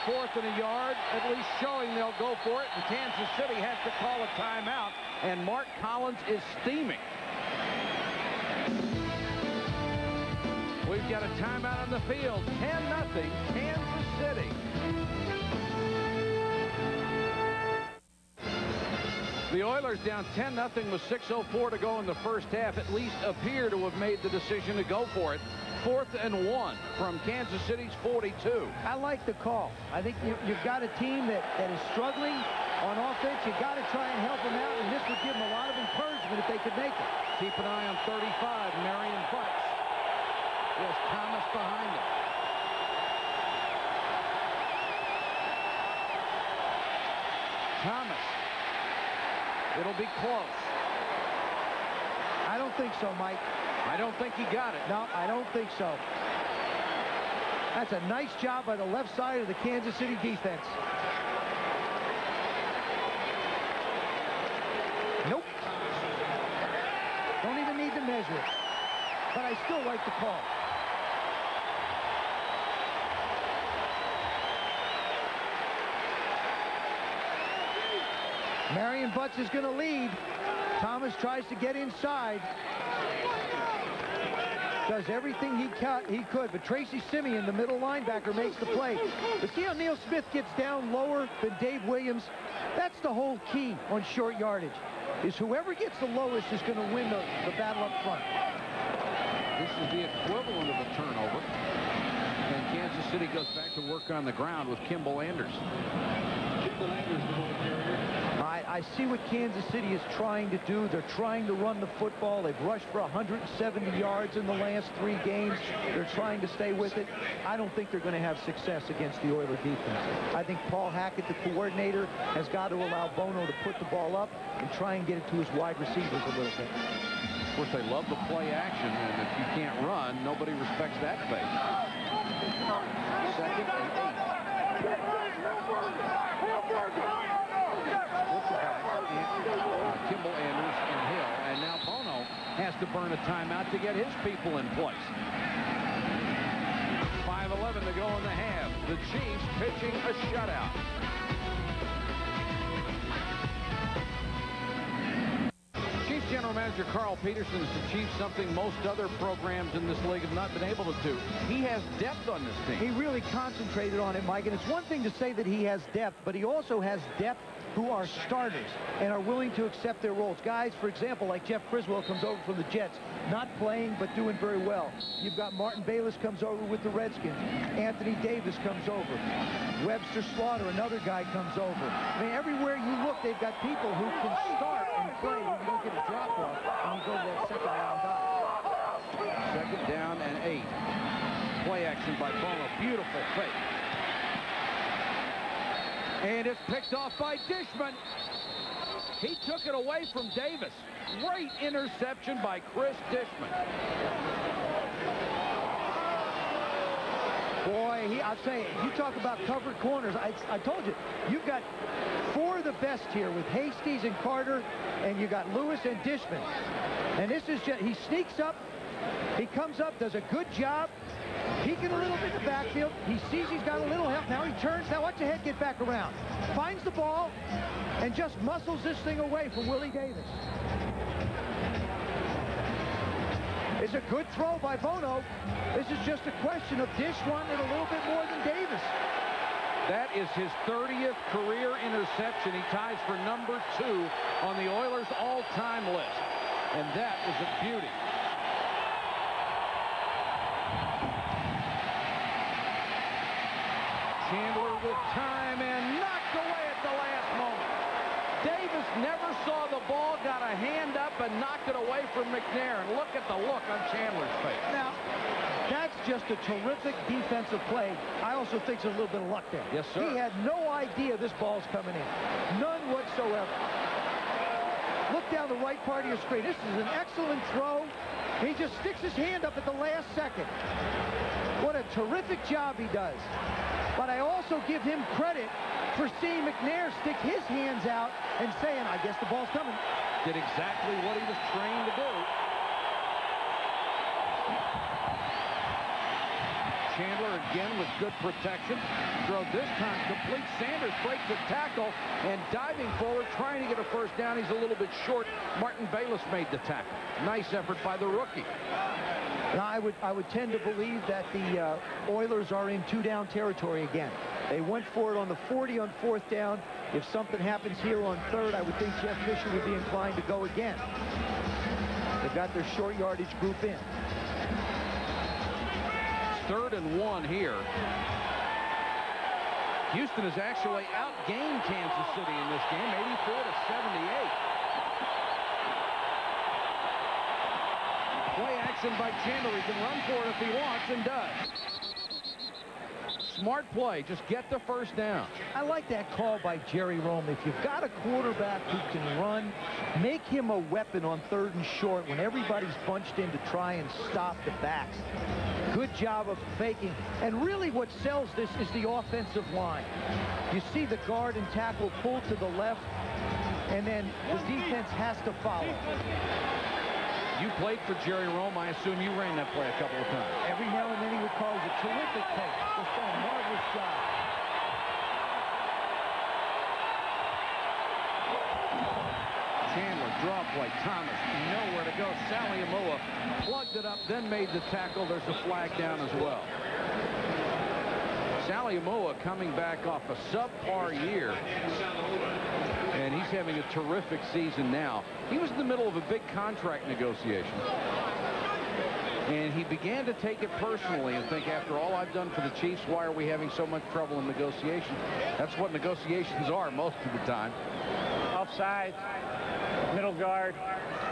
4th and a yard, at least showing they'll go for it, and Kansas City has to call a timeout, and Mark Collins is steaming. We've got a timeout on the field. 10-0, Kansas City. The Oilers down 10-0 with 6:04 to go in the first half, at least appear to have made the decision to go for it. 4th and 1 from Kansas City's 42. I like the call. I think you've got a team that is struggling on offense. You've got to try and help them out, and this would give them a lot of encouragement if they could make it. Keep an eye on 35, Marion Butts. There's Thomas behind him. Thomas. It'll be close. I don't think so, Mike. I don't think he got it. No, I don't think so. That's a nice job by the left side of the Kansas City defense. Nope. Don't even need to measure it. But I still like the call. Marion Butts is going to lead. Thomas tries to get inside. Does everything he could, but Tracy Simeon, the middle linebacker, makes the play. But see how Neil Smith gets down lower than Dave Williams? That's the whole key on short yardage, is whoever gets the lowest is going to win the battle up front. This is the equivalent of a turnover. And Kansas City goes back to work on the ground with Kimball Anders. Kimball Anders, the ball carrier. I see what Kansas City is trying to do. They're trying to run the football. They've rushed for 170 yards in the last 3 games. They're trying to stay with it. I don't think they're going to have success against the Oilers defense. I think Paul Hackett, the coordinator, has got to allow Bono to put the ball up and try and get it to his wide receivers a little bit. Of course, they love the play action, and if you can't run, nobody respects that phase. 2nd and 8. Kimball, Anders, and Hill, and now Bono has to burn a timeout to get his people in place. 5:11 to go in the half. The Chiefs pitching a shutout. Chiefs General Manager Carl Peterson has achieved something most other programs in this league have not been able to do. He has depth on this team. He really concentrated on it, Mike, and it's one thing to say that he has depth, but he also has depth who are starters and are willing to accept their roles. Guys, for example, like Jeff Criswell comes over from the Jets, not playing but doing very well. You've got Martin Bayless comes over with the Redskins. Anthony Davis comes over. Webster Slaughter, another guy, comes over. I mean, everywhere you look, they've got people who can start and play when you don't get a drop-off and you go to that second round dive. 2nd down and 8. Play action by Bono. Beautiful fake. And it's picked off by Dishman. He took it away from Davis. Great interception by Chris Dishman. Boy, I'll tell you, you talk about covered corners. I told you, you've got 4 of the best here with Hastings and Carter, and you got Lewis and Dishman. And this is just, he sneaks up, he comes up, does a good job. Peeking a little bit in the backfield. He sees he's got a little help. Now he turns. Now watch the head get back around. Finds the ball and just muscles this thing away from Willie Davis. It's a good throw by Bono. This is just a question of Dish wanting it a little bit more than Davis. That is his 30th career interception. He ties for number 2 on the Oilers' all-time list. And that was a beauty. Chandler with time and knocked away at the last moment. Davis never saw the ball, got a hand up and knocked it away from McNair. And look at the look on Chandler's face. Now, that's just a terrific defensive play. I also think there's a little bit of luck there. Yes, sir. He had no idea this ball's coming in. None whatsoever. Look down the right part of your screen. This is an excellent throw. He just sticks his hand up at the last second. What a terrific job he does. But I also give him credit for seeing McNair stick his hands out and saying, I guess the ball's coming. Did exactly what he was trained to do. Chandler again with good protection. Throw this time complete. Sanders breaks the tackle and diving forward, trying to get a first down. He's a little bit short. Martin Bayless made the tackle. Nice effort by the rookie. Now, I would tend to believe that the Oilers are in two-down territory again. They went for it on the 40 on fourth down. If something happens here on third, I would think Jeff Fisher would be inclined to go again. They've got their short yardage group in. 3rd and 1 here. Houston has actually outgained Kansas City in this game, 84-78. Play action by Chandler. He can run for it if he wants and does. Smart play. Just get the first down. I like that call by Jerry Rome. If you've got a quarterback who can run, make him a weapon on 3rd and short when everybody's bunched in to try and stop the backs. Good job of faking. And really what sells this is the offensive line. You see the guard and tackle pull to the left, and then the defense has to follow. You played for Jerry Rome. I assume you ran that play a couple of times. Every now and then he would call it a terrific play. Just a marvelous job. Chandler, draw play. Thomas, nowhere to go. Saliamoa plugged it up, then made the tackle. There's a flag down as well. Saliamoa coming back off a subpar year. And he's having a terrific season now. He was in the middle of a big contract negotiation. And he began to take it personally and think, after all I've done for the Chiefs, why are we having so much trouble in negotiation? That's what negotiations are most of the time. Offside, middle guard,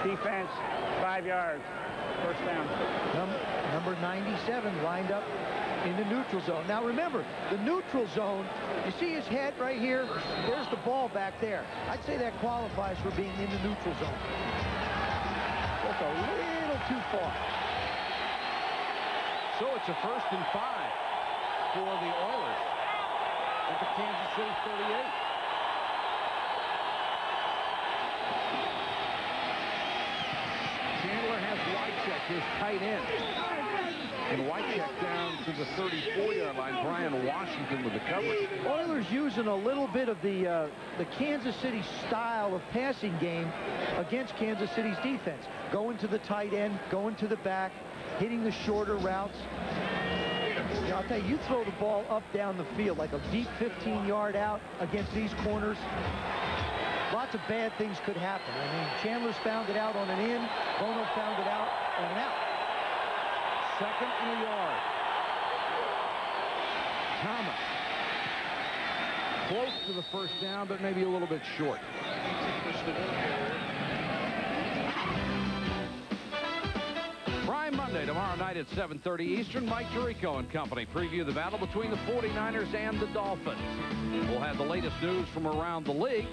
defense, 5 yards, first down. Number 97 lined up in the neutral zone. Now remember, the neutral zone, you see his head right here? There's the ball back there. I'd say that qualifies for being in the neutral zone. Just a little too far. So it's a 1st and 5 for the Oilers at the Kansas City 38. Chandler has Wycheck, his tight end. And Wycheck down to the 34-yard line. Brian Washington with the coverage. Oilers using a little bit of the Kansas City style of passing game against Kansas City's defense. Going to the tight end, going to the back, hitting the shorter routes. You know, I'll tell you, you throw the ball up down the field like a deep 15-yard out against these corners, lots of bad things could happen. I mean, Chandler's found it out on an in. Bono found it out on an out. 2nd and a yard. Thomas. Close to the first down, but maybe a little bit short. Prime Monday tomorrow night at 7:30 Eastern. Mike Tirico and company preview the battle between the 49ers and the Dolphins. We'll have the latest news from around the league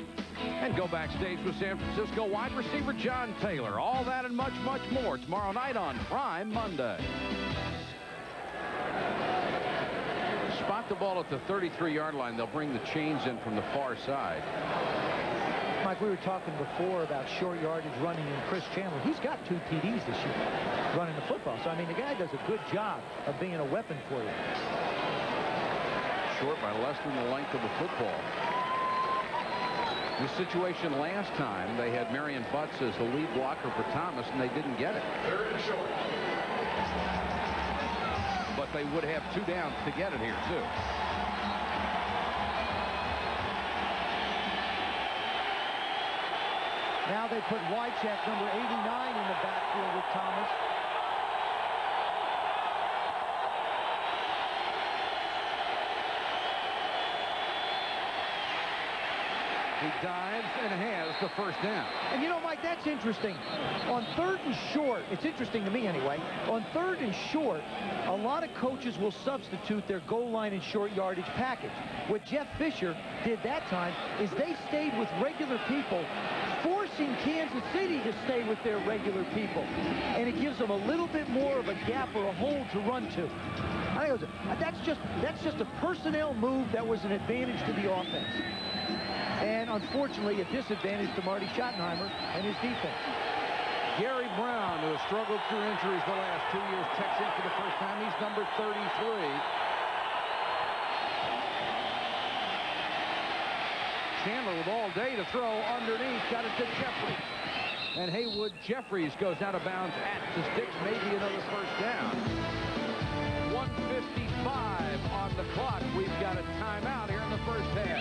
and go backstage with San Francisco wide receiver John Taylor. All that and much, much more tomorrow night on Prime Monday. Spot the ball at the 33-yard line. They'll bring the chains in from the far side. Mike, we were talking before about short yardage running in Chris Chandler. He's got 2 TDs this year running the football. So, I mean, the guy does a good job of being a weapon for you. Short by less than the length of the football. The situation last time, they had Marion Butts as the lead blocker for Thomas, and they didn't get it. 3rd and short. But they would have 2 downs to get it here, too. Now they put Wycheck, number 89, in the backfield with Thomas. He dives and has the first down. And you know, Mike, that's interesting. On 3rd and short, it's interesting to me anyway, on 3rd and short, a lot of coaches will substitute their goal line and short yardage package. What Jeff Fisher did that time is they stayed with regular people, forcing Kansas City to stay with their regular people. And it gives them a little bit more of a gap or a hole to run to. I think that's just a personnel move that was an advantage to the offense. And unfortunately, a disadvantage to Marty Schottenheimer and his defense. Gary Brown, who has struggled through injuries the last 2 years, checks in for the first time. He's number 33. Chandler with all day to throw underneath. Got it to Jeffries. And Haywood Jeffries goes out of bounds at the sticks. Maybe another first down. 1:55 on the clock. We've got a timeout here in the first half.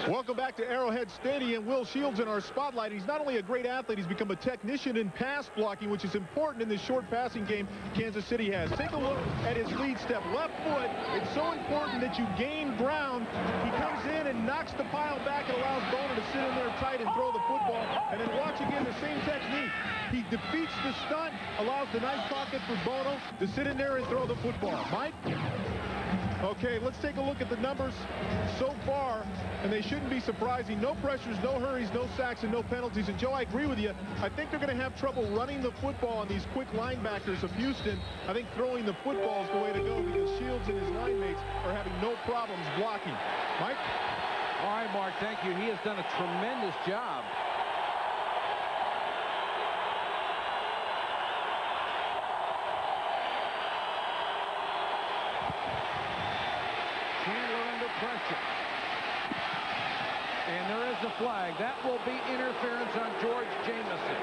Welcome back to Arrowhead Stadium. Will Shields in our spotlight. He's not only a great athlete, he's become a technician in pass blocking, which is important in this short passing game Kansas City has. Take a look at his lead step. Left foot, it's so important that you gain ground. He comes in and knocks the pile back and allows Bono to sit in there tight and throw the football. And then watch again the same technique. He defeats the stunt, allows the nice pocket for Bono to sit in there and throw the football. Mike? Okay, let's take a look at the numbers so far, and they shouldn't be surprising. No pressures, no hurries, no sacks, and no penalties. And, Joe, I agree with you. I think they're going to have trouble running the football on these quick linebackers of Houston. I think throwing the football is the way to go because Shields and his line mates are having no problems blocking. Mike? All right, Mark, thank you. He has done a tremendous job. Pressure. And there is a flag. That will be interference on George Jamison.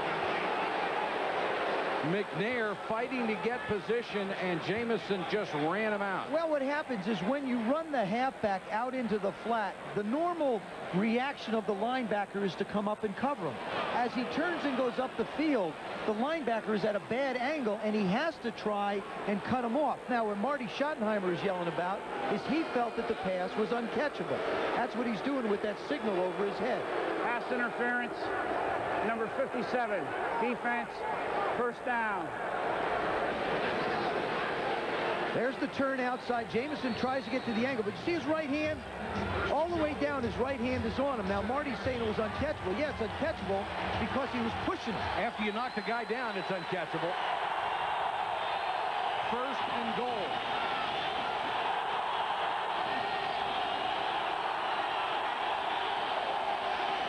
McNair fighting to get position, and Jamison just ran him out. Well, what happens is when you run the halfback out into the flat, the normal reaction of the linebacker is to come up and cover him. As he turns and goes up the field, the linebacker is at a bad angle, and he has to try and cut him off. Now, what Marty Schottenheimer is yelling about is he felt that the pass was uncatchable. That's what he's doing with that signal over his head. Pass interference, number 57, defense, first down. There's the turn outside. Jamison tries to get to the angle, but you see his right hand? All the way down, his right hand is on him. Now, Marty's saying it was uncatchable. Yeah, it's uncatchable because he was pushing him. After you knock the guy down, it's uncatchable. First and goal.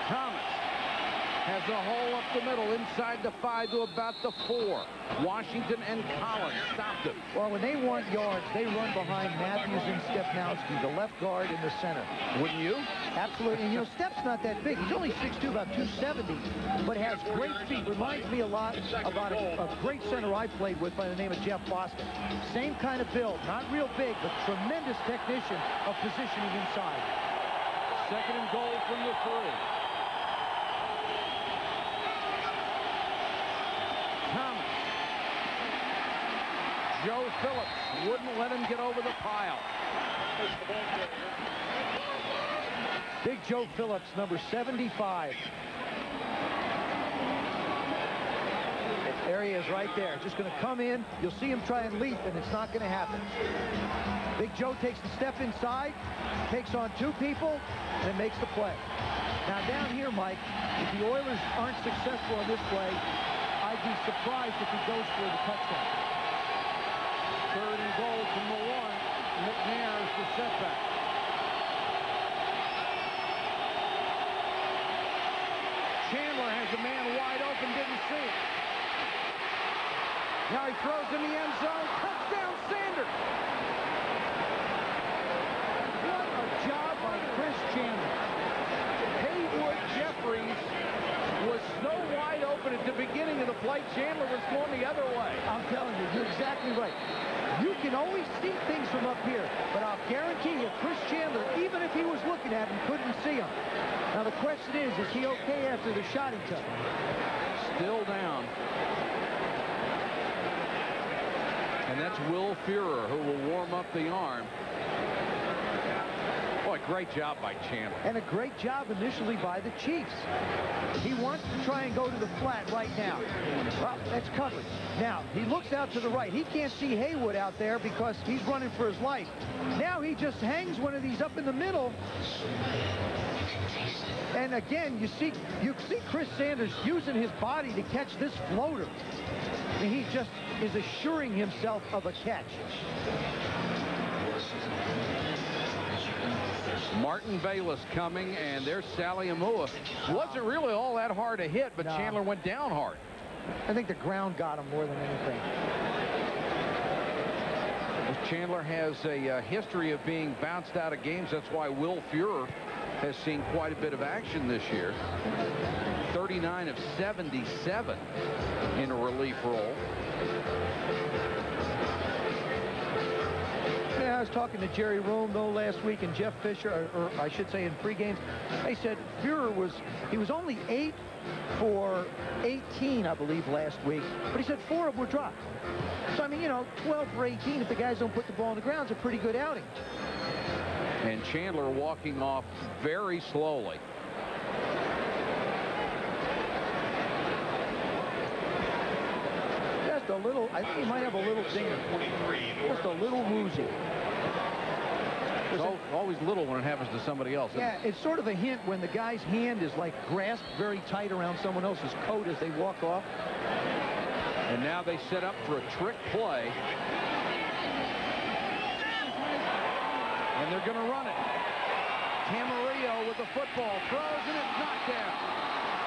Thomas has a hole up the middle inside the 5 to about the 4. Washington and Collins stopped him. Well, when they want yards, they run behind Matthews and Stepnowski, the left guard in the center. Wouldn't you? Absolutely. And, you know, Step's not that big. He's only 6'2", about 270, but has great feet. Reminds me a lot about a great center I played with by the name of Jeff Boston. Same kind of build. Not real big, but tremendous technician of positioning inside. Second and goal from the 3. Thomas. Joe Phillips wouldn't let him get over the pile. Big Joe Phillips, number 75. There he is right there. Just going to come in. You'll see him try and leap, and it's not going to happen. Big Joe takes the step inside, takes on 2 people, and makes the play. Now down here, Mike, if the Oilers aren't successful in this play, I'd be surprised if he goes for the touchdown. Third and goal from the 1. McNair is the setback. Chandler has a man wide open, didn't see it. Now he throws in the end zone. Touchdown, Sanders. What a job by Chris Chandler. Haywood Jeffries was so wide open at the beginning of the play. Chandler was going the other way. I'm telling you, you're exactly right. You can always see things from up here, but I'll guarantee you, Chris Chandler, even if he was looking at him, couldn't see him. Now the question is he okay after the shot he took? Still down. And that's Will Fuhrer, who will warm up the arm. Boy, great job by Chandler. And a great job initially by the Chiefs. He wants to try and go to the flat right now. Well, that's covered. Now, he looks out to the right. He can't see Haywood out there because he's running for his life. Now he just hangs one of these up in the middle. And again, you see Chris Sanders using his body to catch this floater. And he just is assuring himself of a catch. Martin Bayless coming, and there's Sally Amua. Wasn't really all that hard to hit, but Chandler went down hard. I think the ground got him more than anything. Chandler has a history of being bounced out of games. That's why Will Fuhrer has seen quite a bit of action this year. 39 of 77 in a relief role. Yeah, I was talking to Jerry Rome, though, last week, and Jeff Fisher, or I should say in pregame. They said Fuhrer was only 8 for 18, I believe, last week. But he said 4 of them were dropped. So, I mean, you know, 12 for 18, if the guys don't put the ball on the ground, is a pretty good outing. And Chandler walking off very slowly. Just a little, I think he might have a little dinger. Just a little woozy. It's always little when it happens to somebody else. Yeah, it's sort of a hint when the guy's hand is like grasped very tight around someone else's coat as they walk off. And now they set up for a trick play. And they're going to run it. Camarillo with the football, throws, and it's knocked down.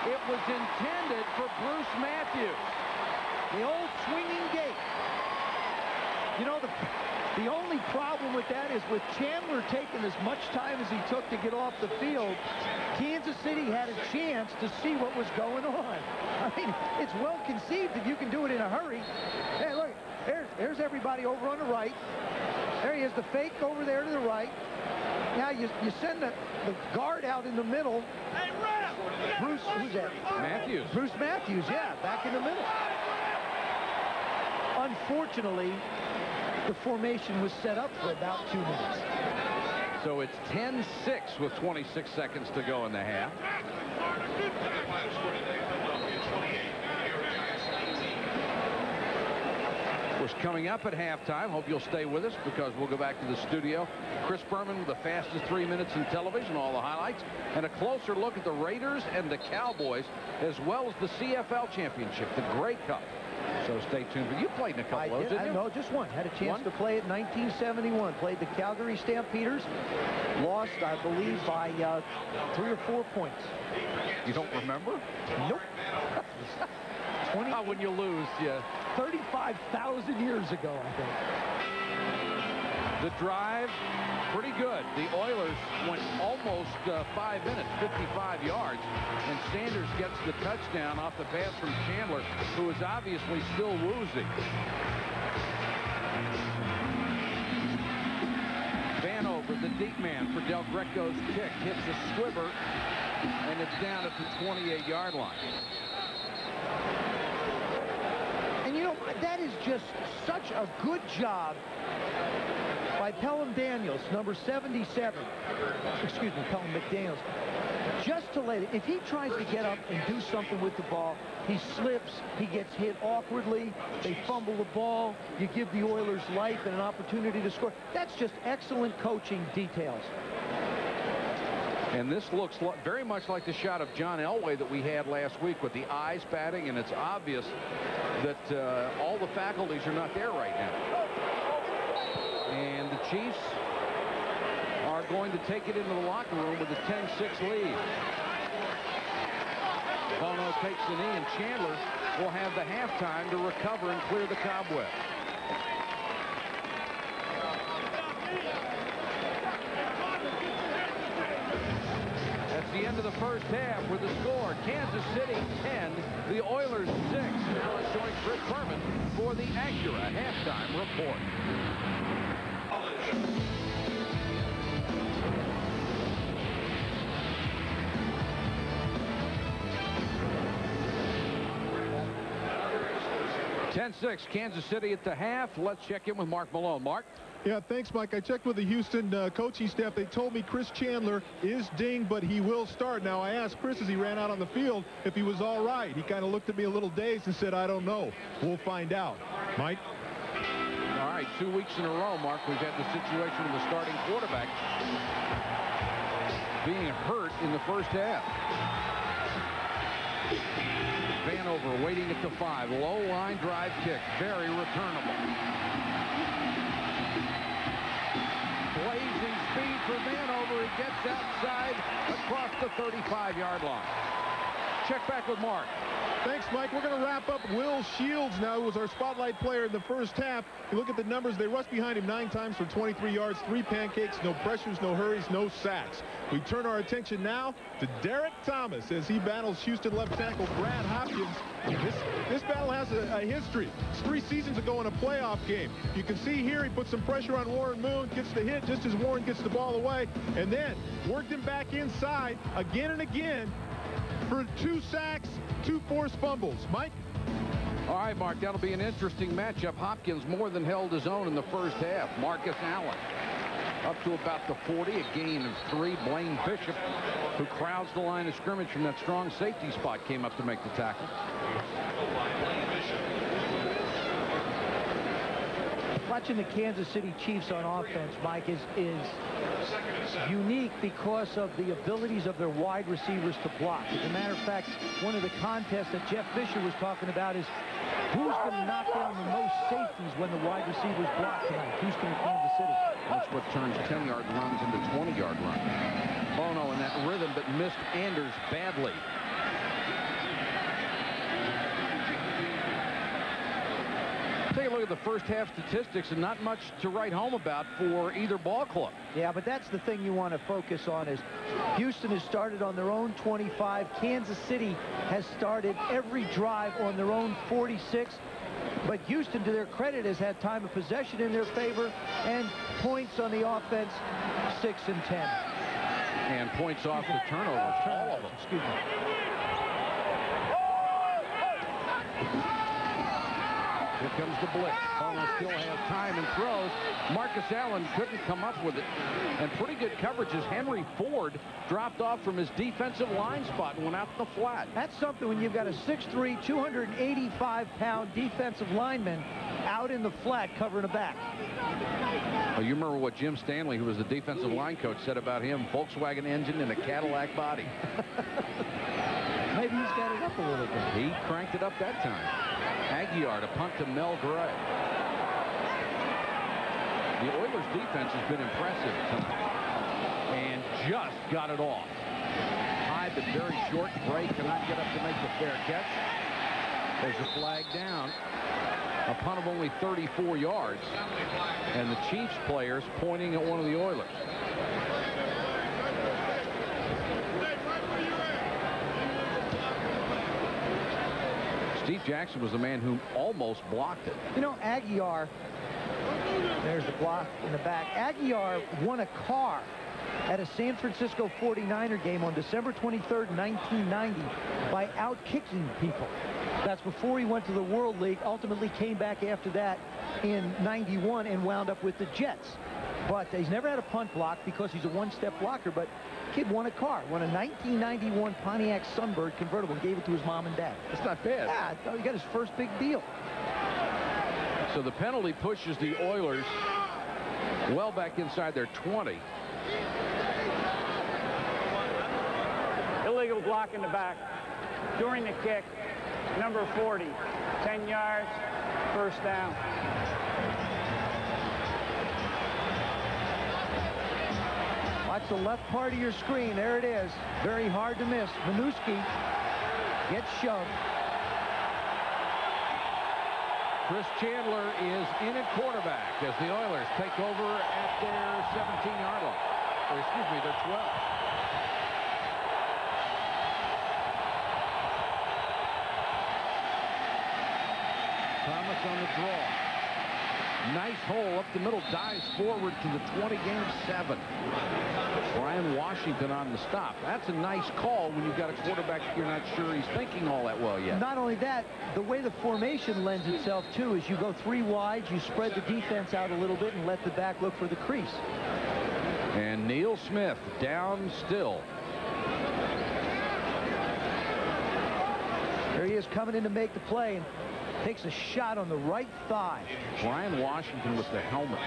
It was intended for Bruce Matthews. The old swinging gate. You know, the only problem with that is with Chandler taking as much time as he took to get off the field, Kansas City had a chance to see what was going on. I mean, it's well conceived if you can do it in a hurry. Hey, look, there's everybody over on the right. There he is, the fake over there to the right. Now you send the guard out in the middle. Hey, Bruce, who's that? Matthews. Bruce Matthews, yeah, back in the middle. Unfortunately, the formation was set up for about 2 minutes. So it's 10-6 with 26 seconds to go in the half. We're coming up at halftime. Hope you'll stay with us because we'll go back to the studio. Chris Berman with the fastest 3 minutes in television, all the highlights, and a closer look at the Raiders and the Cowboys, as well as the CFL Championship, the Grey Cup. So stay tuned. But you played in a couple of those, didn't you? No, just one. Had a chance to play it in 1971. Played the Calgary Stampeders. Lost, I believe, by 3 or 4 points. You don't remember? Nope. When you lose, yeah. 35,000 years ago, I think. The drive, pretty good. The Oilers went almost 5 minutes, 55 yards, and Sanders gets the touchdown off the pass from Chandler, who is obviously still woozy. Vanover, the deep man for Del Greco's kick, hits a swiver, and it's down at the 28-yard line. And you know, that is just such a good job by Pelham Daniels, number 77. Excuse me, Pelham McDaniels. Just to let it, if he tries to get up and do something with the ball, he slips, he gets hit awkwardly, they fumble the ball, you give the Oilers life and an opportunity to score. That's just excellent coaching details. And this looks very much like the shot of John Elway that we had last week with the eyes batting, and it's obvious that all the faculties are not there right now. And the Chiefs are going to take it into the locker room with a 10-6 lead. Bono takes the knee, and Chandler will have the halftime to recover and clear the cobweb. That's the end of the first half with the score Kansas City 10, the Oilers 6. Now let's join Chris Berman for the Acura halftime report. 10-6, Kansas City at the half. Let's check in with Mark Malone. Mark? Yeah, thanks, Mike. I checked with the Houston coaching staff. They told me Chris Chandler is dinged, but he will start. Now, I asked Chris as he ran out on the field if he was all right. He kind of looked at me a little dazed and said, I don't know. We'll find out. Mike? All right, 2 weeks in a row, Mark, we've had the situation of the starting quarterback being hurt in the first half. Vanover waiting at the 5. Low line drive kick. Very returnable. Blazing speed for Vanover. He gets outside across the 35-yard line. Check back with Mark. Thanks, Mike. We're going to wrap up Will Shields now, who was our spotlight player in the first half. You look at the numbers. They rushed behind him 9 times for 23 yards, 3 pancakes, no pressures, no hurries, no sacks. We turn our attention now to Derek Thomas as he battles Houston left tackle Brad Hopkins. This battle has a history. It's 3 seasons ago in a playoff game. You can see here he put some pressure on Warren Moon, gets the hit just as Warren gets the ball away, and then worked him back inside again and again for 2 sacks, 2 forced fumbles. Mike? All right, Mark, that'll be an interesting matchup. Hopkins more than held his own in the first half. Marcus Allen up to about the 40, a gain of 3. Blaine Bishop, who crowds the line of scrimmage from that strong safety spot, came up to make the tackle. Watching the Kansas City Chiefs on offense, Mike, is unique because of the abilities of their wide receivers to block. As a matter of fact, one of the contests that Jeff Fisher was talking about is who's going to knock down the most safeties when the wide receivers block tonight, Houston and Kansas City. That's what turns 10-yard runs into 20-yard runs. Bono in that rhythm, but missed Anders badly. Take a look at the first half statistics, and not much to write home about for either ball club. Yeah, but that's the thing you want to focus on is Houston has started on their own 25. Kansas City has started every drive on their own 46. But Houston, to their credit, has had time of possession in their favor and points on the offense, 6 and 10. And points off the turnovers, all of them. Excuse me. Here comes the blitz. Bono still has time and throws. Marcus Allen couldn't come up with it. And pretty good coverage as Henry Ford dropped off from his defensive line spot and went out to the flat. That's something when you've got a 6'3", 285-pound defensive lineman out in the flat covering a back. Well, you remember what Jim Stanley, who was the defensive line coach, said about him: Volkswagen engine and a Cadillac body. Maybe he's got it up a little bit. He cranked it up that time. Aguiar to punt to Mel Gray. The Oilers defense has been impressive tonight and just got it off. High but very short. Gray cannot get up to make the fair catch. There's a flag down. A punt of only 34 yards. And the Chiefs players pointing at one of the Oilers. Steve Jackson was the man who almost blocked it. You know, Aguiar, there's the block in the back. Aguiar won a car at a San Francisco 49er game on December 23rd, 1990 by out-kicking people. That's before he went to the World League, ultimately came back after that in 91 and wound up with the Jets. But he's never had a punt block because he's a one-step blocker, but kid won a car, won a 1991 Pontiac Sunbird convertible, and gave it to his mom and dad. That's not bad. Yeah, he got his first big deal. So the penalty pushes the Oilers well back inside their 20. Illegal block in the back during the kick, number 40, 10 yards, first down. Watch the left part of your screen. There it is. Very hard to miss. Minuski gets shoved. Chris Chandler is in at quarterback as the Oilers take over at their 17-yard line. Or excuse me, their 12. Thomas on the draw. Nice hole up the middle, dives forward to the 20, gain 7. Brian Washington on the stop. That's a nice call when you've got a quarterback you're not sure he's thinking all that well yet. Not only that, the way the formation lends itself too is you go 3 wide, you spread the defense out a little bit and let the back look for the crease. And Neil Smith down still. There he is coming in to make the play and takes a shot on the right thigh. Brian Washington with the helmet.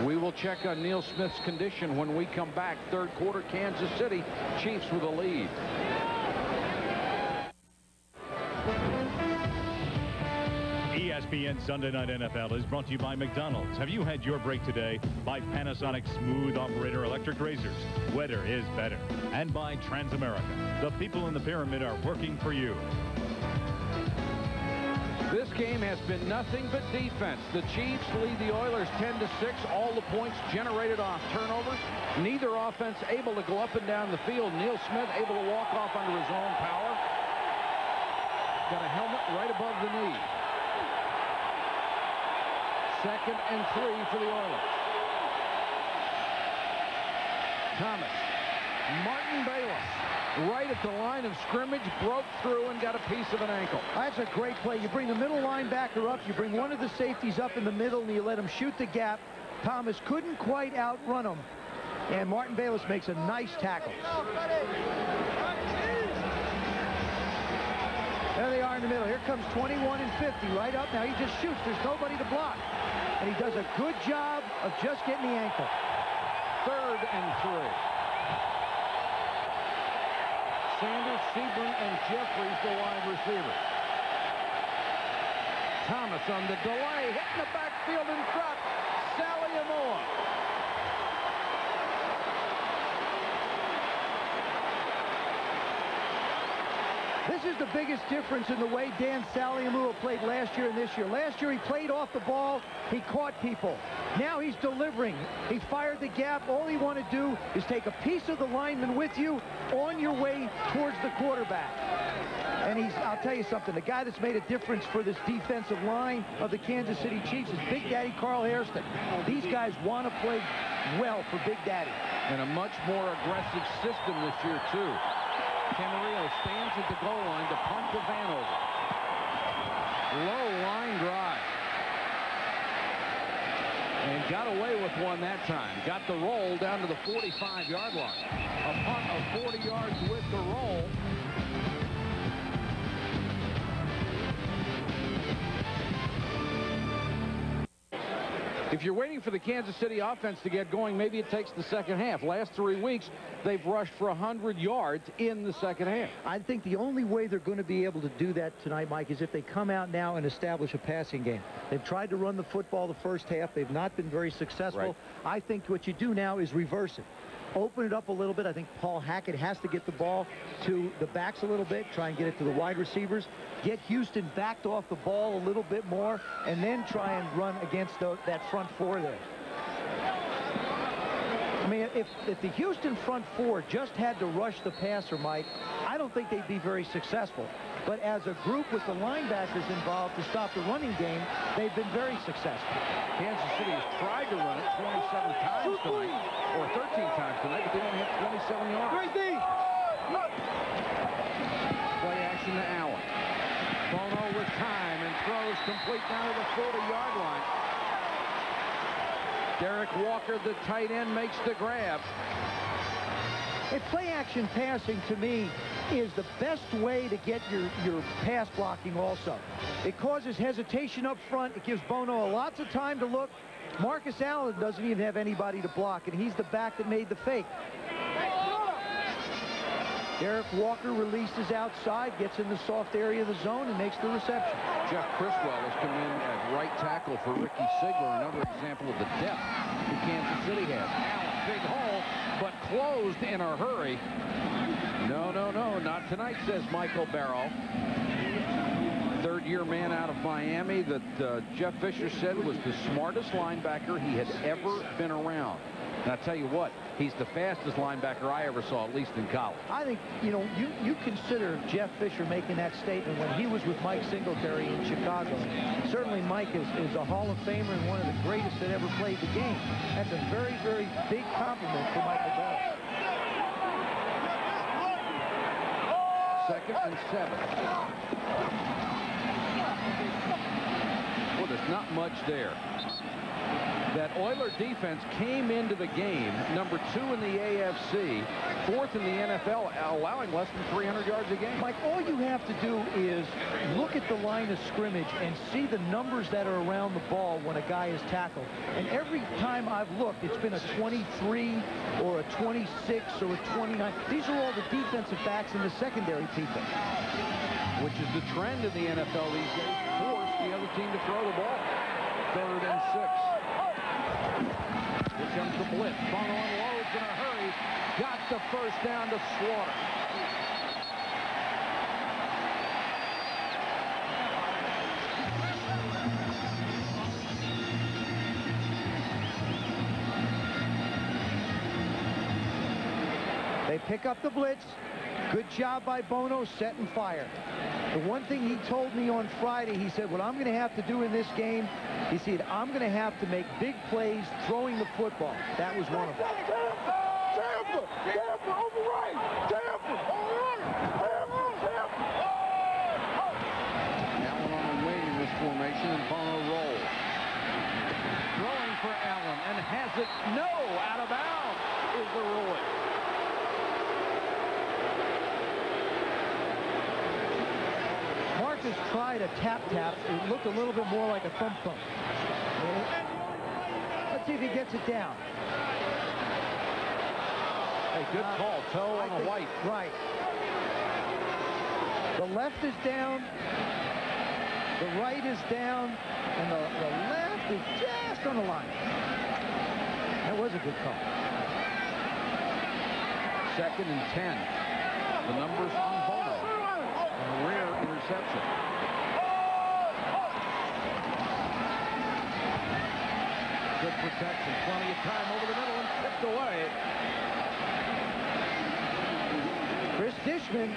We will check on Neil Smith's condition when we come back. Third quarter, Kansas City Chiefs with a lead. ESPN Sunday Night NFL is brought to you by McDonald's. Have you had your break today? By Panasonic Smooth Operator Electric Razors. Wetter is better. And by Transamerica. The people in the pyramid are working for you. This game has been nothing but defense. The Chiefs lead the Oilers 10-6. All the points generated off turnovers. Neither offense able to go up and down the field. Neil Smith able to walk off under his own power. Got a helmet right above the knee. 2nd and 3 for the Oilers. Thomas. Martin Bayless, right at the line of scrimmage, broke through and got a piece of an ankle. That's a great play. You bring the middle linebacker up, you bring one of the safeties up in the middle, and you let him shoot the gap. Thomas couldn't quite outrun him, and Martin Bayless makes a nice tackle. There they are in the middle. Here comes 21 and 50 right up. Now he just shoots. There's nobody to block. And he does a good job of just getting the ankle. 3rd and 3. Sanders, Seaburn, and Jeffries, the wide receivers. Thomas on the delay, hitting the backfield in front. Saliamoa. This is the biggest difference in the way Dan Saliamoa played last year and this year. Last year he played off the ball, he caught people. Now he's delivering. He fired the gap. All he wanted to do is take a piece of the lineman with you on your way towards the quarterback. And I'll tell you something, the guy that's made a difference for this defensive line of the Kansas City Chiefs is Big Daddy Carl Hairston. These guys want to play well for Big Daddy. And a much more aggressive system this year, too. Camarillo stands at the goal line to pump the van over. Low line drive. And got away with one that time. Got the roll down to the 45-yard line. A punt of 40 yards with the roll. If you're waiting for the Kansas City offense to get going, maybe it takes the second half. Last 3 weeks, they've rushed for 100 yards in the second half. I think the only way they're going to be able to do that tonight, Mike, is if they come out now and establish a passing game. They've tried to run the football the first half. They've not been very successful. Right. I think what you do now is reverse it. Open it up a little bit. I think Paul Hackett has to get the ball to the backs a little bit, try and get it to the wide receivers, get Houston backed off the ball a little bit more, and then try and run against that front four there. I mean, if the Houston front four just had to rush the passer, Mike, I don't think they'd be very successful. But as a group with the linebackers involved to stop the running game, they've been very successful. Kansas City has tried to run it 27 times tonight, or 13 times tonight, but they only hit 27 yards. Play action to Allen. Bono with time and throws complete down to the 40-yard line. Derek Walker, the tight end, makes the grab. And play-action passing, to me, is the best way to get your pass blocking also. It causes hesitation up front. It gives Bono lots of time to look. Marcus Allen doesn't even have anybody to block, and he's the back that made the fake. Derek Walker releases outside, gets in the soft area of the zone, and makes the reception. Jeff Criswell has come in at right tackle for Ricky Sigler, another example of the depth that Kansas City has. Allen, big hole, but closed in a hurry. No, not tonight, says Michael Barrow. Third-year man out of Miami that Jeff Fisher said was the smartest linebacker he had ever been around. And I tell you what, he's the fastest linebacker I ever saw, at least in college. I think, you know, you consider Jeff Fisher making that statement when he was with Mike Singletary in Chicago. Certainly Mike is a Hall of Famer and one of the greatest that ever played the game. That's a very, very big compliment for Michael Bell. 2nd and 7. Well, there's not much there. That Oiler defense came into the game number 2 in the AFC, 4th in the NFL, allowing less than 300 yards a game. Mike, all you have to do is look at the line of scrimmage and see the numbers that are around the ball when a guy is tackled. And every time I've looked, it's been a 23 or a 26 or a 29. These are all the defensive backs in the secondary people. Which is the trend in the NFL these days. Force the other team to throw the ball. 3rd and 6. Here comes the blitz. Bono unloads in a hurry. Got the first down to Slaughter. They pick up the blitz. Good job by Bono, set and fire. The one thing he told me on Friday, he said, what I'm going to have to do in this game, he said, I'm going to have to make big plays throwing the football. That was one of them. Tampa on the right. Tampa on the right. Allen on the wing in this formation, and Bono rolls. Throwing for Allen, and has it. No, out of bounds is the ruling. Marcus tried a tap. It looked a little bit more like a thump. Let's see if he gets it down. Hey, good call. Toe on the white. Right. The left is down. The right is down. And the left is just on the line. That was a good call. 2nd and 10. The numbers on Bono. And a rare interception. Good protection. Plenty of time over the middle and tipped away. Chris Dishman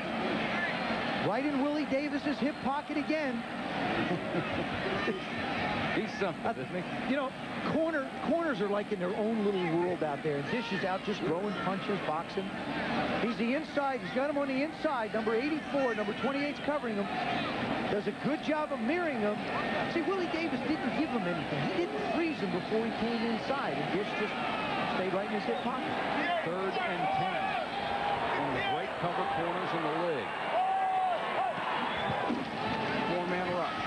right in Willie Davis's hip pocket again. He's something, isn't he? You know, corners are like in their own little world out there. And Dish is out just throwing punches, boxing. He's the inside. He's got him on the inside. Number 84, number 28's covering him. Does a good job of mirroring him. See, Willie Davis didn't give him anything. He didn't freeze him before he came inside. And Dish just stayed right in his hip pocket. 3rd and 10. One of the great cover corners in the league. 4-man rush.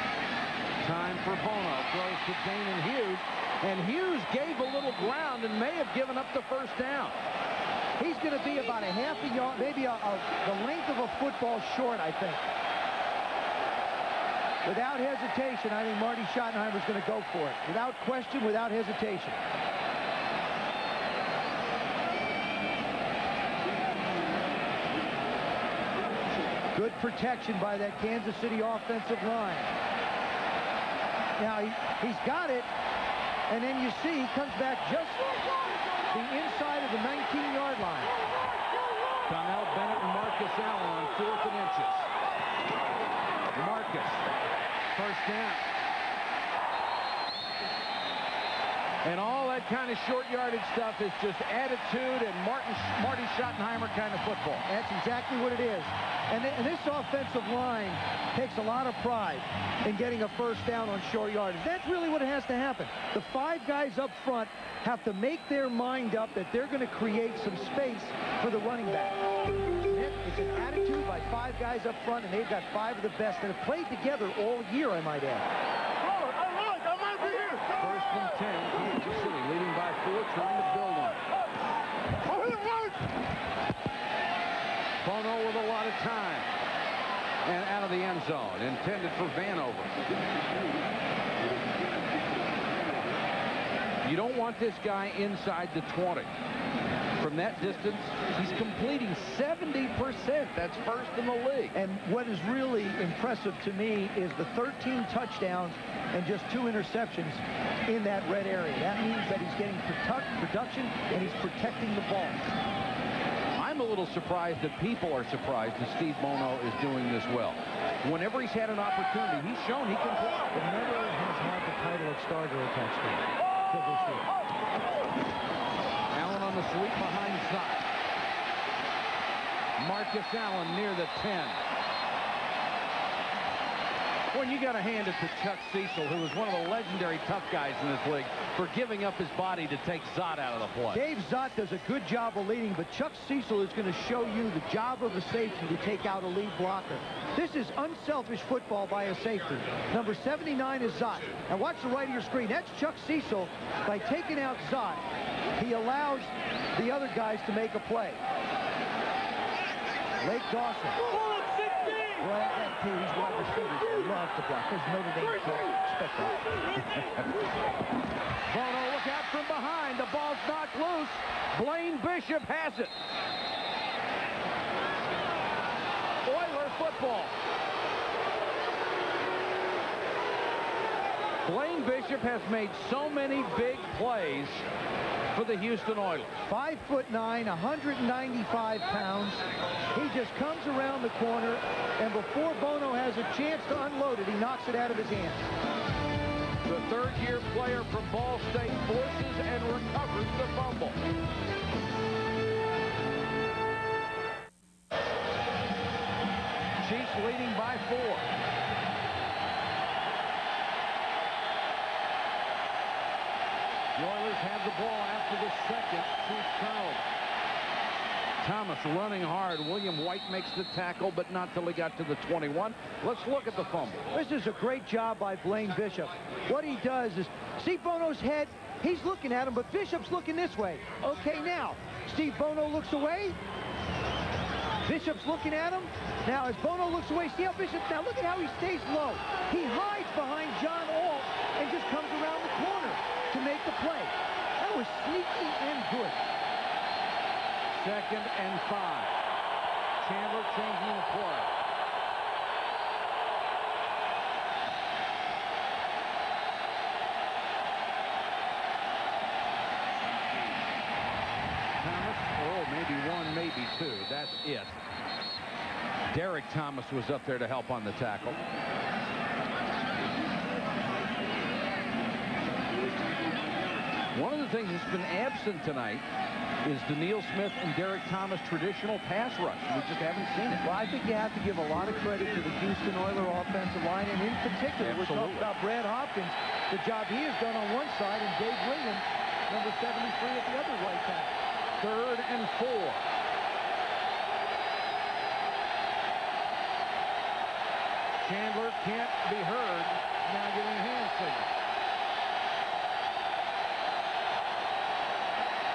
Time for Bono. Throws to Damon Hughes. And Hughes gave a little ground and may have given up the first down. He's going to be about a half a yard, maybe the length of a football short, I think. Without hesitation, I think Marty Schottenheimer's going to go for it. Without question, without hesitation. Good protection by that Kansas City offensive line. Now, he's got it, and then you see he comes back just the inside of the 19-yard line. Donnell Bennett and Marcus Allen on 4th and inches. Marcus, first down. And all that kind of short yardage stuff is just attitude and Marty Schottenheimer kind of football. That's exactly what it is. And this offensive line takes a lot of pride in getting a first down on short yardage. That's really what has to happen. The 5 guys up front have to make their mind up that they're going to create some space for the running back. It's an attitude by 5 guys up front, and they've got 5 of the best that have played together all year, I might add. I might be here. 1st and 10. Kansas City leading by 4, trying to build on it. Bono with a lot of time. And out of the end zone. Intended for Vanover. You don't want this guy inside the 20. From that distance, he's completing 70% percent. That's first in the league. And what is really impressive to me is the 13 touchdowns and just 2 interceptions in that red area. That means that he's getting production and he's protecting the ball. I'm a little surprised that people are surprised that Steve Bono is doing this well. Whenever he's had an opportunity, he's shown he can play. But never has had the title of starter attached to him till this year. Allen on the sweep behind Zott. Marcus Allen near the 10. Well, you got to hand it to Chuck Cecil, who is one of the legendary tough guys in this league, for giving up his body to take Zott out of the play. Dave Zott does a good job of leading, but Chuck Cecil is going to show you the job of a safety to take out a lead blocker. This is unselfish football by a safety. Number 79 is Zott. And watch the right of your screen. That's Chuck Cecil. By taking out Zott, he allows the other guys to make a play. Lake Dawson. Well, that team, these wide receivers love to block. There's Notre Dame can't expect that. Bono, look out from behind. The ball's knocked loose. Blaine Bishop has it. Oiler football. Blaine Bishop has made so many big plays for the Houston Oilers. 5'9", 195 pounds. He just comes around the corner, and before Bono has a chance to unload it, he knocks it out of his hands. The third-year player from Ball State forces and recovers the fumble. Chiefs leading by 4. The Oilers have the ball after the second Chiefs turnover. Thomas running hard. William White makes the tackle, but not till he got to the 21. Let's look at the fumble. This is a great job by Blaine Bishop. What he does is, see Bono's head? He's looking at him, but Bishop's looking this way. Okay, now, Steve Bono looks away. Bishop's looking at him. Now, as Bono looks away, see how Bishop, now look at how he stays low. He hides behind John Alt and just comes around the corner to make the play. That was sneaky and good. 2nd and 5. Chandler changing the play. Thomas, oh, maybe 1, maybe 2. That's it. Derek Thomas was up there to help on the tackle. One of the things that's been absent tonight is Daniil Smith and Derek Thomas' traditional pass rush. We just haven't seen it. Well, I think you have to give a lot of credit to the Houston Oilers offensive line, and in particular, we're talking about Brad Hopkins, the job he has done on one side, and Dave Williams, number 73 at the other right tackle. 3rd and 4. Chandler can't be heard. Now giving a hand signal.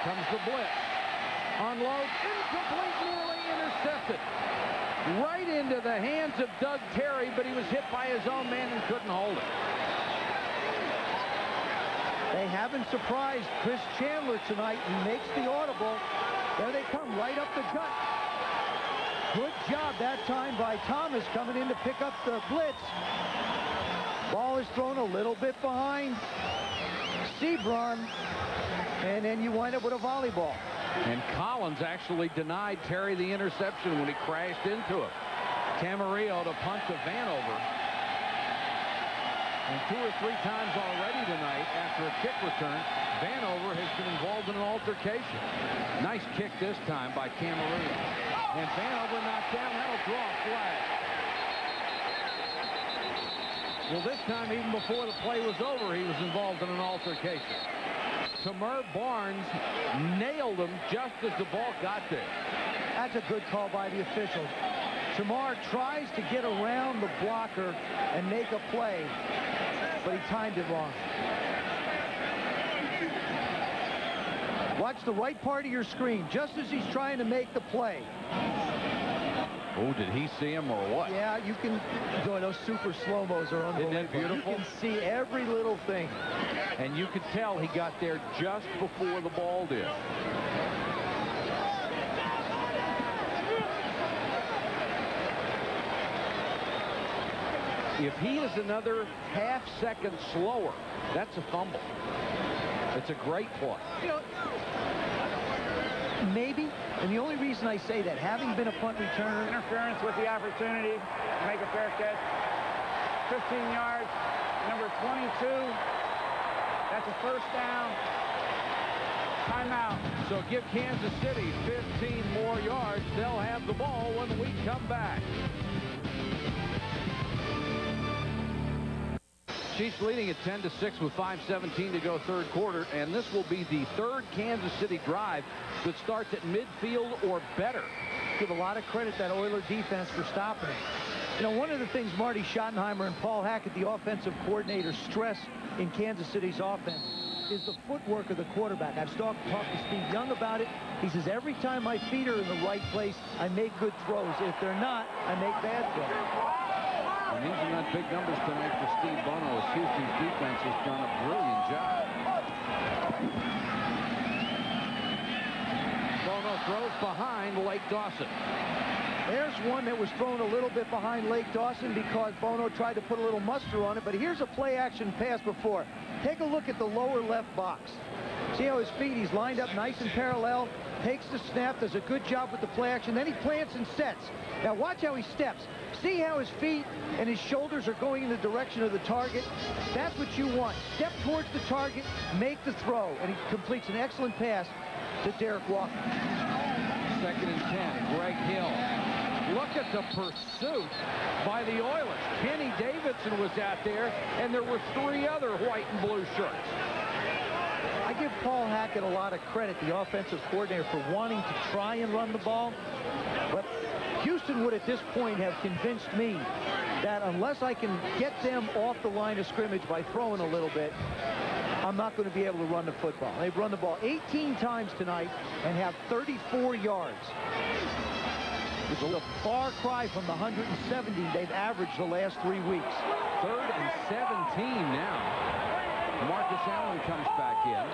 Comes the blitz. Unloads. Incomplete. Nearly intercepted. Right into the hands of Doug Terry, but he was hit by his own man and couldn't hold it. They haven't surprised Chris Chandler tonight. He makes the audible. There they come, right up the gut. Good job that time by Thomas coming in to pick up the blitz. Ball is thrown a little bit behind Sebron, and then you wind up with a volleyball. And Collins actually denied Terry the interception when he crashed into him. Camarillo to punt to Vanover. And 2 or 3 times already tonight, after a kick return, Vanover has been involved in an altercation. Nice kick this time by Camarillo. And Vanover knocked down. That'll draw a flag. Well, this time, even before the play was over, he was involved in an altercation. Tamir Barnes nailed him just as the ball got there. That's a good call by the officials. Tamir tries to get around the blocker and make a play, but he timed it wrong. Watch the right part of your screen, just as he's trying to make the play. Oh, did he see him or what? Yeah, you can. Boy, those super slow-mos are unbelievable. Isn't that beautiful? You can see every little thing. And you could tell he got there just before the ball did. If he is another half-second slower, that's a fumble. It's a great play. You know, maybe, and the only reason I say that, having been a punt returner, Interference with the opportunity to make a fair catch. 15 yards, number 22. That's a first down. Timeout. So give Kansas City 15 more yards. They'll have the ball when we come back. Chiefs leading at 10-6 with 5:17 to go third quarter, and this will be the third Kansas City drive that starts at midfield or better. give a lot of credit to that Oiler defense for stopping it. You know, one of the things Marty Schottenheimer and Paul Hackett, the offensive coordinator, stress in Kansas City's offense is the footwork of the quarterback. I've talked to Steve Young about it. He says, every time my feet are in the right place, I make good throws. If they're not, I make bad throws. And these are not big numbers tonight for Steve Bono, as Houston's defense has done a brilliant job. Bono throws behind Lake Dawson. There's one that was thrown a little bit behind Lake Dawson because Bono tried to put a little muster on it, but here's a play-action pass before. Take a look at the lower left box. See how his feet, he's lined up nice and parallel, takes the snap, does a good job with the play action, then he plants and sets. Now watch how he steps. See how his feet and his shoulders are going in the direction of the target? That's what you want. Step towards the target, make the throw, and he completes an excellent pass to Derek Walker. 2nd and 10, Greg Hill. Look at the pursuit by the Oilers. Kenny Davidson was out there, and there were 3 other white and blue shirts. I give Paul Hackett a lot of credit, the offensive coordinator, for wanting to try and run the ball. But Houston would at this point have convinced me that unless I can get them off the line of scrimmage by throwing a little bit, I'm not going to be able to run the football. They've run the ball 18 times tonight and have 34 yards. It's a far cry from the 170 they've averaged the last 3 weeks. 3rd and 17 now. Marcus Allen comes back in.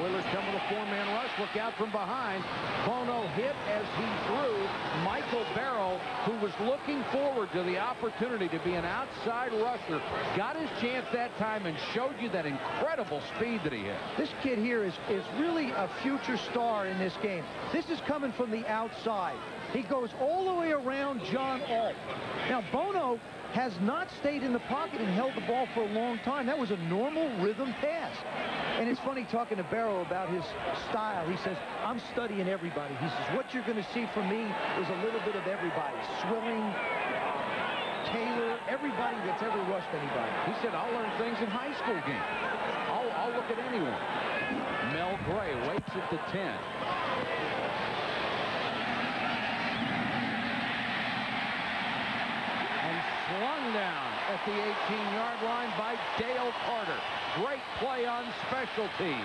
Oilers come with a 4-man rush. Look out from behind. Bono hit as he threw. Michael Barrow, who was looking forward to the opportunity to be an outside rusher, got his chance that time and showed you that incredible speed that he had. This kid here is really a future star in this game. This is coming from the outside. He goes all the way around John Alt. Now, Bono has not stayed in the pocket and held the ball for a long time. That was a normal rhythm pass. And it's funny talking to Barrow about his style. He says, I'm studying everybody. He says, what you're going to see from me is a little bit of everybody. Swilling, Taylor, everybody that's ever rushed anybody. He said, I'll learn things in high school games. I'll look at anyone. Mel Gray waits at the 10. Slung down at the 18-yard line by Dale Carter. Great play on special teams.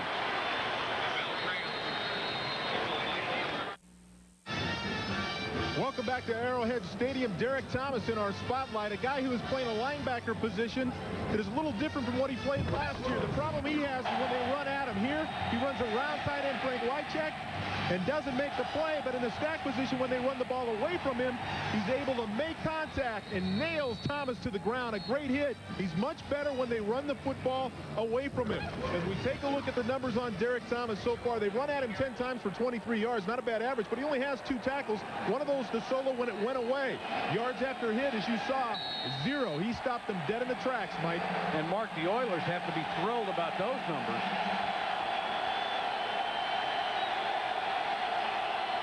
Welcome back to Arrowhead Stadium. Derek Thomas in our spotlight, a guy who is playing a linebacker position that is a little different from what he played last year. The problem he has is when they run at him here, he runs around tight end Frank Wycheck and doesn't make the play, but in the stack position when they run the ball away from him, he's able to make contact and nails Thomas to the ground. A great hit. He's much better when they run the football away from him. As we take a look at the numbers on Derek Thomas so far, they run at him 10 times for 23 yards. Not a bad average, but he only has 2 tackles. One of those to Solo when it went away. Yards after hit, as you saw, 0. He stopped them dead in the tracks, Mike. And Mark, the Oilers have to be thrilled about those numbers.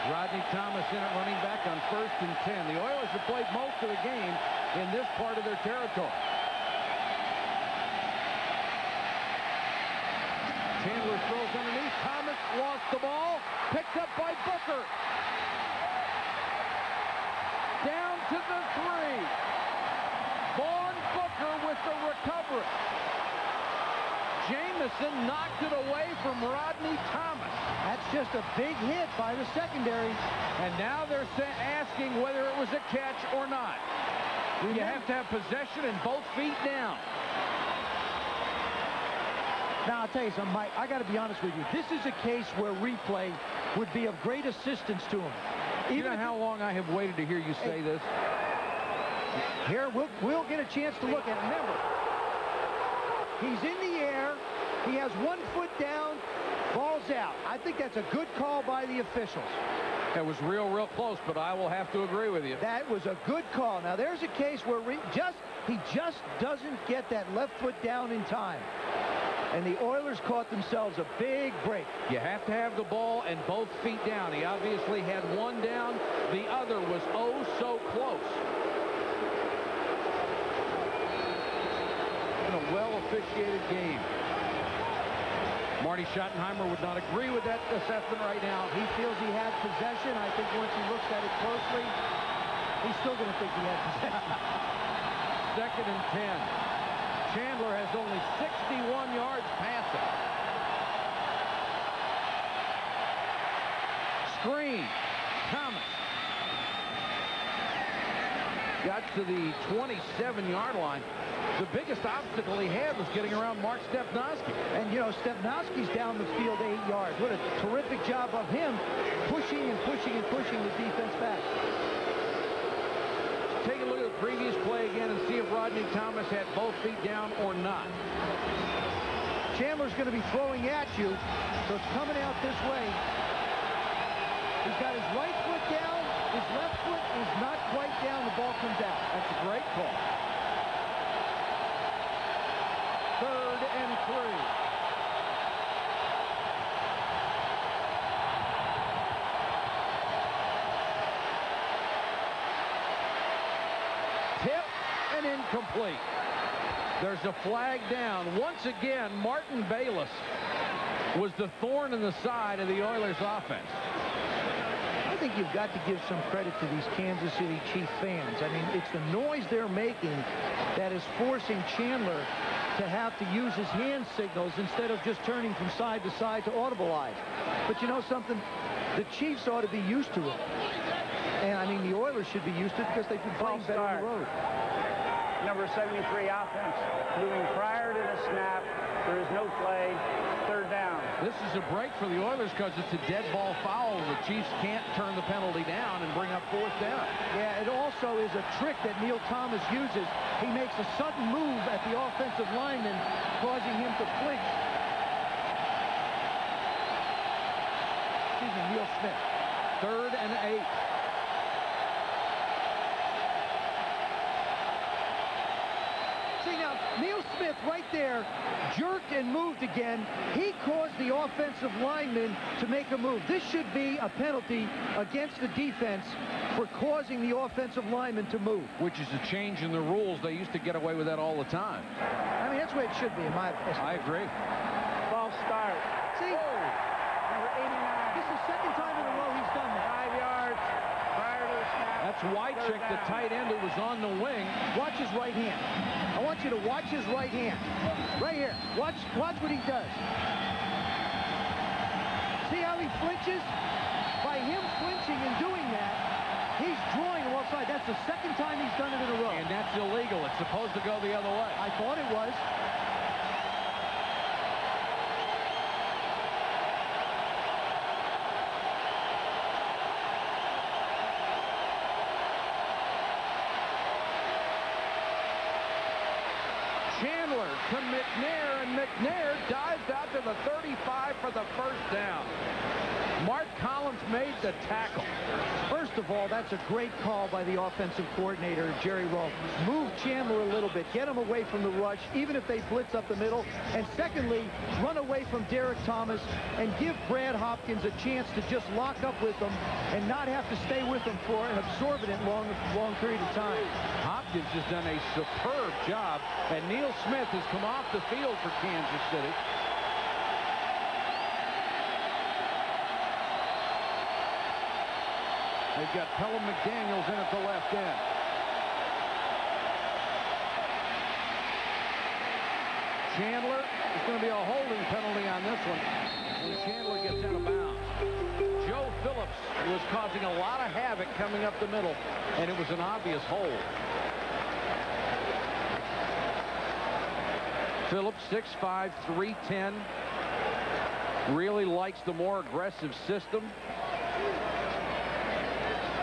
Rodney Thomas in at running back on 1st and 10. The Oilers have played most of the game in this part of their territory. Chandler throws underneath. Thomas lost the ball. Picked up by Booker. Down to the 3. Vaughn Booker with the recovery. Jamison knocked it away from Rodney Thomas. That's just a big hit by the secondary. And now they're asking whether it was a catch or not. You have to have possession and both feet down. Now, I'll tell you something, Mike, I got to be honest with you. This is a case where replay would be of great assistance to him. You know how long I have waited to hear you say this? Here, we'll get a chance to look at it. Remember, he's in the air. He has 1 foot down. Ball's out. I think that's a good call by the officials. It was real close, but I will have to agree with you. That was a good call. Now, there's a case where he just doesn't get that left foot down in time. And the Oilers caught themselves a big break. You have to have the ball and both feet down. He obviously had one down. The other was oh so close. In a well-officiated game. Marty Schottenheimer would not agree with that assessment right now. He feels he had possession. I think once he looks at it closely, he's still going to think he had possession. 2nd and 10. Chandler has only 61 yards passing. Screen. Thomas. Got to the 27-yard line. The biggest obstacle he had was getting around Mark Stepnoski. And, you know, Stepnoski's down the field 8 yards. What a terrific job of him pushing and pushing and pushing the defense back. Take a look at the previous play again and see if Rodney Thomas had both feet down or not. Chandler's going to be throwing at you, so it's coming out this way. He's got his right foot down. His left foot is not quite down. The ball comes out. That's a great call. 3rd and 3. Tip and incomplete. There's a flag down. Once again, Martin Bayless was the thorn in the side of the Oilers offense. I think you've got to give some credit to these Kansas City Chiefs fans. I mean, it's the noise they're making that is forcing Chandler to have to use his hand signals instead of just turning from side to side to audibilize. But you know something? The Chiefs ought to be used to it. And, I mean, the Oilers should be used to it because they've been playing better on the road. Number 73 offense moving prior to the snap. There is no play. 3rd down. This is a break for the Oilers because it's a dead ball foul. The Chiefs can't turn the penalty down and bring up 4th down. Yeah, it also is a trick that Neil Thomas uses. He makes a sudden move at the offensive lineman, causing him to flinch. Excuse me, Neil Smith. 3rd and 8. See, now, Neil Smith right there jerked and moved again. He caused the offensive lineman to make a move. This should be a penalty against the defense for causing the offensive lineman to move. Which is a change in the rules. They used to get away with that all the time. I mean, that's the way it should be, in my opinion. I agree. False start. See? Number 89. This is the 2nd time in a row he's done that. 5 yards prior to the snap. That's Wycheck, the tight end who was on the wing. Watch his right hand. I want you to watch his right hand. Right here. Watch what he does. See how he flinches? By him flinching and doing that, he's drawing him offside. That's the 2nd time he's done it in a row. And that's illegal. It's supposed to go the other way. I thought it was. Chandler to McNair, and McNair dives out to the 35 for the 1st down. Mark Collins made the tackle. First of all, that's a great call by the offensive coordinator, Jerry Rolfe. Move Chandler a little bit. Get him away from the rush, even if they blitz up the middle. And secondly, run away from Derek Thomas and give Brad Hopkins a chance to just lock up with them and not have to stay with them for an absorbent long period of time. Hopkins has done a superb job, and Neil Smith has come off the field for Kansas City. They've got Pelham McDaniels in at the left end. Chandler, there's going to be a holding penalty on this one. And Chandler gets out of bounds. Joe Phillips was causing a lot of havoc coming up the middle, and it was an obvious hold. Phillips, 6'5", 310. Really likes the more aggressive system.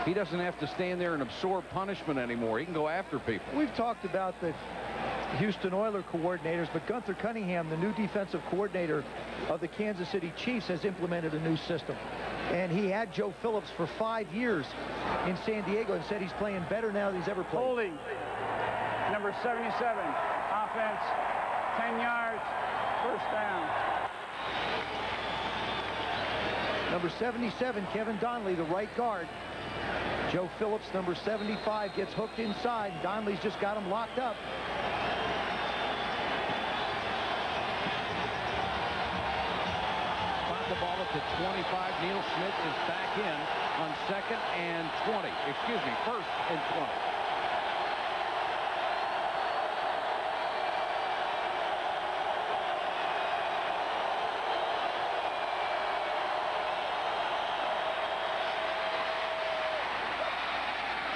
He doesn't have to stand there and absorb punishment anymore. He can go after people. We've talked about the Houston Oilers coordinators, but Gunther Cunningham, the new defensive coordinator of the Kansas City Chiefs, has implemented a new system. And he had Joe Phillips for 5 years in San Diego and said he's playing better now than he's ever played. Holding, number 77, offense, 10 yards, first down. Number 77, Kevin Donnelly, the right guard. Joe Phillips, number 75, gets hooked inside. Donnelly's just got him locked up. The ball at the 25. Neil Smith is back in on 2nd and 20. Excuse me, 1st and 20.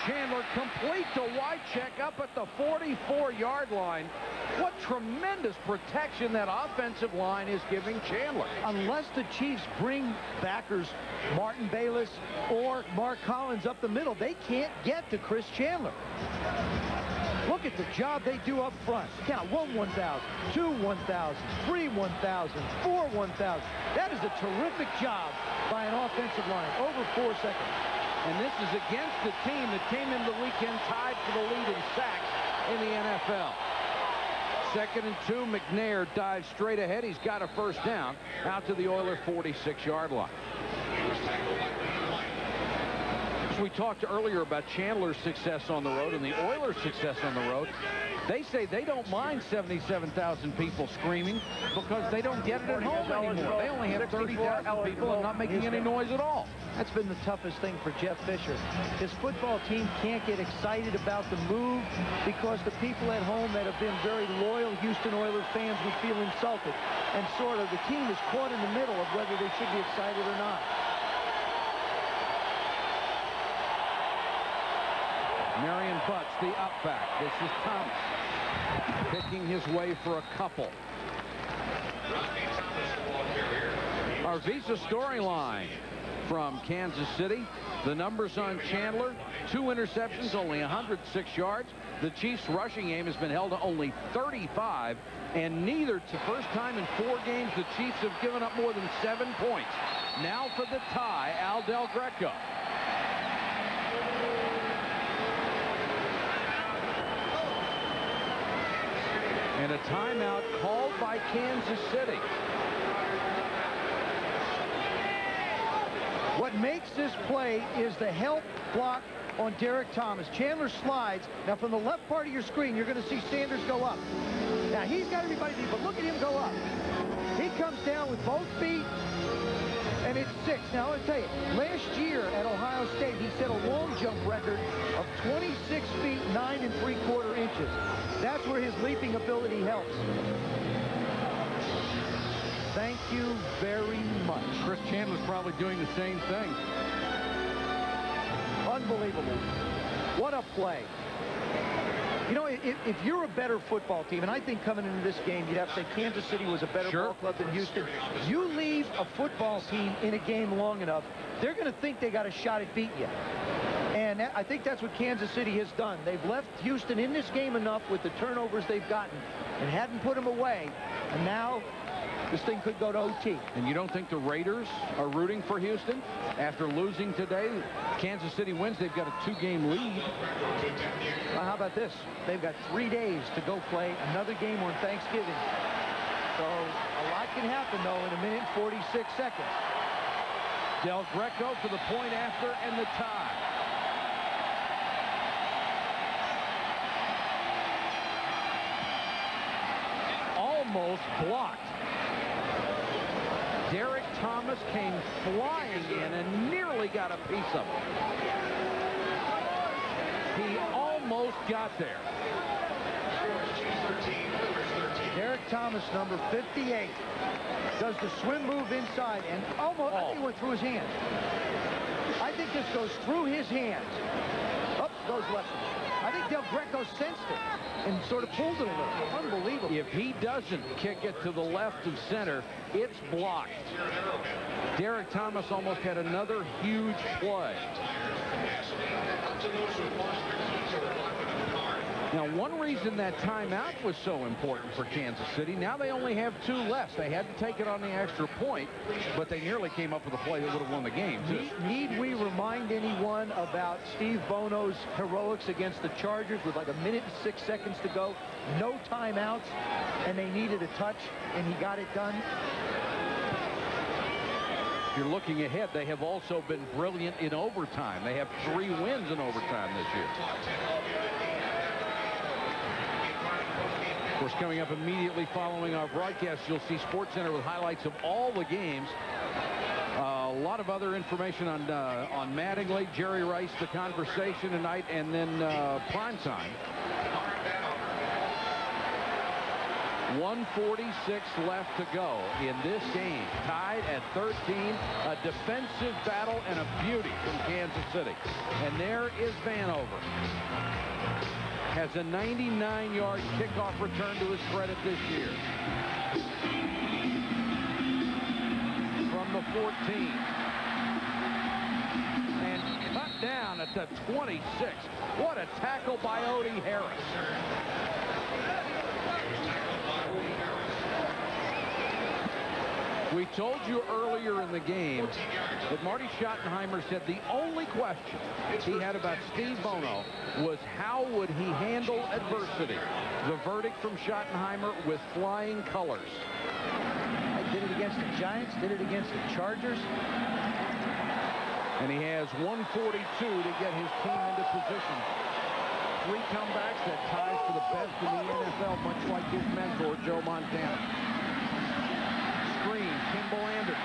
Chandler complete to Wycheck up at the 44-yard line. What tremendous protection that offensive line is giving Chandler. Unless the Chiefs bring backers Martin Bayless or Mark Collins up the middle, they can't get to Chris Chandler. Look at the job they do up front. Count 1 1,000, 2 1,000, 3 1,000, 4 1,000. That is a terrific job by an offensive line over 4 seconds. And this is against the team that came into the weekend tied for the lead in sacks in the NFL. 2nd and 2, McNair dives straight ahead. He's got a first down out to the Oilers' 46-yard line. So we talked earlier about Chandler's success on the road and the Oilers' success on the road. They say they don't mind 77,000 people screaming because they don't get it at home anymore. They only have 30,000 people and not making any noise at all. That's been the toughest thing for Jeff Fisher. His football team can't get excited about the move because the people at home that have been very loyal Houston Oilers fans would feel insulted. And sort of the team is caught in the middle of whether they should be excited or not. Marion Butts, the up back. This is Thomas picking his way for a couple. Our Visa storyline from Kansas City. The numbers on Chandler: 2 interceptions, only 106 yards. The Chiefs' rushing game has been held to only 35, and neither, to first time in 4 games, the Chiefs have given up more than 7 points. Now for the tie, Al Del Greco. And a timeout called by Kansas City. What makes this play is the help block on Derek Thomas. Chandler slides. Now, from the left part of your screen, you're going to see Sanders go up. Now, he's got everybody beat, but look at him go up. He comes down with both feet, and it's 6. Now, I'll tell you, last year at Ohio State, he set a long jump record of 26 feet, 9 3/4 inches. That's where his leaping ability helps. Thank you very much. Chris Chandler's probably doing the same thing. Unbelievable. What a play. You know, if you're a better football team, and I think coming into this game, you'd have to say Kansas City was a better ball club than Houston. You leave a football team in a game long enough, they're going to think they got a shot at beating you. And I think that's what Kansas City has done. They've left Houston in this game enough with the turnovers they've gotten and hadn't put them away. And now this thing could go to OT. And you don't think the Raiders are rooting for Houston? After losing today, Kansas City wins. They've got a 2-game lead. Well, how about this? They've got 3 days to go play another game on Thanksgiving. So a lot can happen, though, in 1 minute and 46 seconds. Del Greco for the point after and the tie. Almost blocked. Derek Thomas came flying in and nearly got a piece of it. He almost got there. Derek Thomas, number 58, does the swim move inside and almost, I think it went through his hands. I think this goes through his hands. Up goes left. I think Del Greco sensed it and sort of pulled it a little. Unbelievable. If he doesn't kick it to the left of center, it's blocked. Derek Thomas almost had another huge play. Now, one reason that timeout was so important for Kansas City, now they only have 2 less. They had to take it on the extra point, but they nearly came up with a play that would have won the game, too. Need we remind anyone about Steve Bono's heroics against the Chargers with like 1 minute and 6 seconds to go, no timeouts, and they needed a touch, and he got it done? If you're looking ahead, they have also been brilliant in overtime. They have 3 wins in overtime this year. Of course, coming up immediately following our broadcast, you'll see SportsCenter with highlights of all the games. A lot of other information on Mattingly, Jerry Rice, the conversation tonight, and then primetime. 1:46 left to go in this game. Tied at 13. A defensive battle and a beauty from Kansas City. And there is Vanover. Has a 99-yard kickoff return to his credit this year. From the 14. And cut down at the 26. What a tackle by Odie Harris. We told you earlier in the game that Marty Schottenheimer said the only question he had about Steve Bono was how would he handle adversity. The verdict from Schottenheimer with flying colors. I did it against the Giants, did it against the Chargers. And he has 142 to get his team into position. 3 comebacks, that ties for the best in the NFL, much like his mentor, Joe Montana. Screen, Kimball Anders.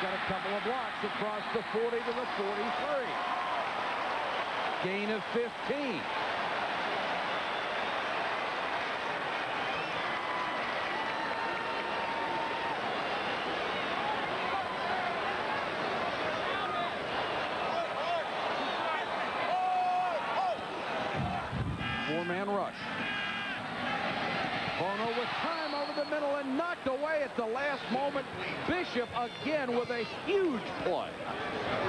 Got a couple of blocks across the 40 to the 43. Gain of 15. Four-man rush. Bono with time over the middle and knocked away at the last moment. Bishop again with a huge play.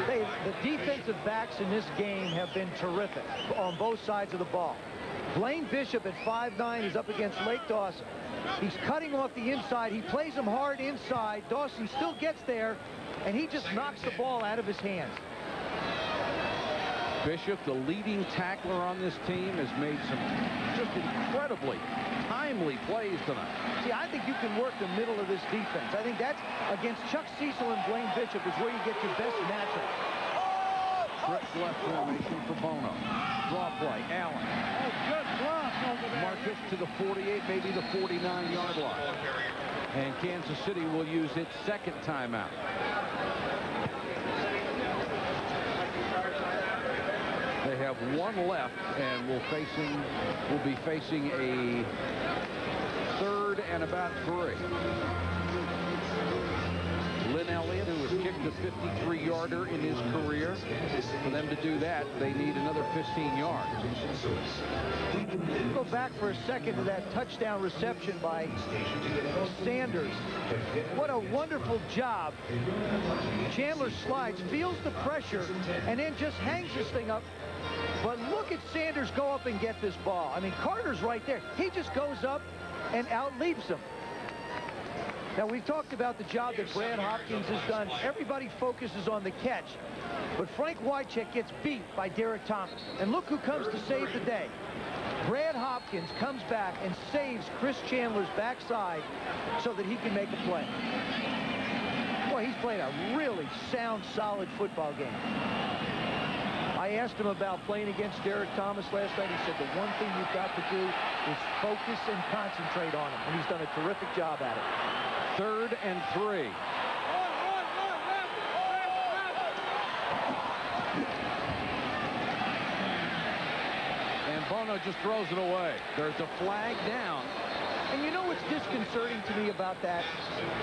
The defensive backs in this game have been terrific on both sides of the ball. Blaine Bishop at 5'9" is up against Lake Dawson. He's cutting off the inside. He plays him hard inside. Dawson still gets there, and he just knocks the ball out of his hands. Bishop, the leading tackler on this team, has made some just incredibly timely plays tonight. See, I think you can work the middle of this defense. I think that's against Chuck Cecil and Blaine Bishop is where you get your best matchup. Trips left formation for Bono. Draw play, Allen. Oh, good block over there. Marcus to the 48, maybe the 49-yard line. And Kansas City will use its second timeout. They have 1 left, and will be facing a 3rd and about 3. Lynn Elliott, who has kicked a 53-yarder in his career. For them to do that, they need another 15 yards. Go back for a second to that touchdown reception by Sanders. What a wonderful job. Chandler slides, feels the pressure, and then just hangs this thing up. But look at Sanders go up and get this ball. I mean, Carter's right there. He just goes up and outleaps him. Now, we've talked about the job that Brad Hopkins has done. Everybody focuses on the catch. But Frank Wycheck gets beat by Derek Thomas. And look who comes to save the day. Brad Hopkins comes back and saves Chris Chandler's backside so that he can make a play. Boy, he's played a really sound, solid football game. I asked him about playing against Derek Thomas last night. He said the one thing you've got to do is focus and concentrate on him. And he's done a terrific job at it. 3rd and 3. And Bono just throws it away. There's a flag down. And you know what's disconcerting to me about that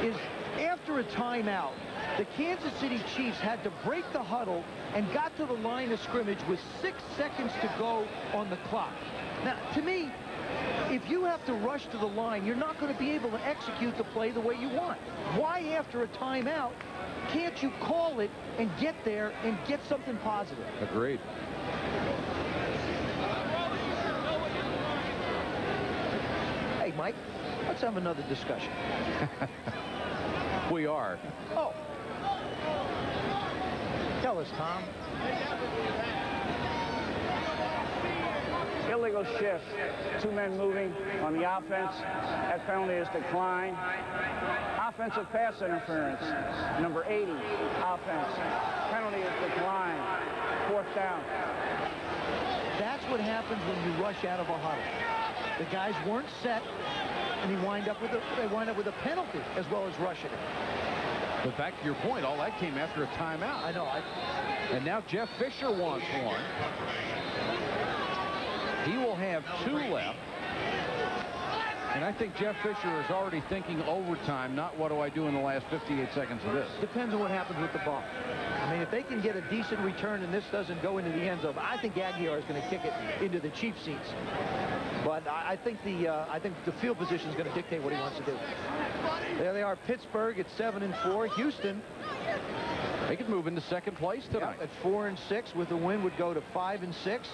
is after a timeout, the Kansas City Chiefs had to break the huddle and got to the line of scrimmage with 6 seconds to go on the clock. Now, to me, if you have to rush to the line, you're not going to be able to execute the play the way you want. Why, after a timeout, can't you call it and get there and get something positive? Agreed. Mike, let's have another discussion. We are. Oh. Tell us, Tom. Illegal shift. 2 men moving on the offense. That penalty is declined. Offensive pass interference. Number 80, offense. Penalty is declined. 4th down. That's what happens when you rush out of a huddle. The guys weren't set, and they wind up with a penalty as well as rushing it. But back to your point, all that came after a timeout. I know. And now Jeff Fisher wants one. He will have 2 left. And I think Jeff Fisher is already thinking overtime, not what do I do in the last 58 seconds of this. Depends on what happens with the ball. I mean, if they can get a decent return and this doesn't go into the end zone, I think Aguiar is going to kick it into the Chief seats. But I think the field position is going to dictate what he wants to do. There they are, Pittsburgh at 7-4. Houston, they could move into second place tonight. At 4-6. With the win, would go to 5-6.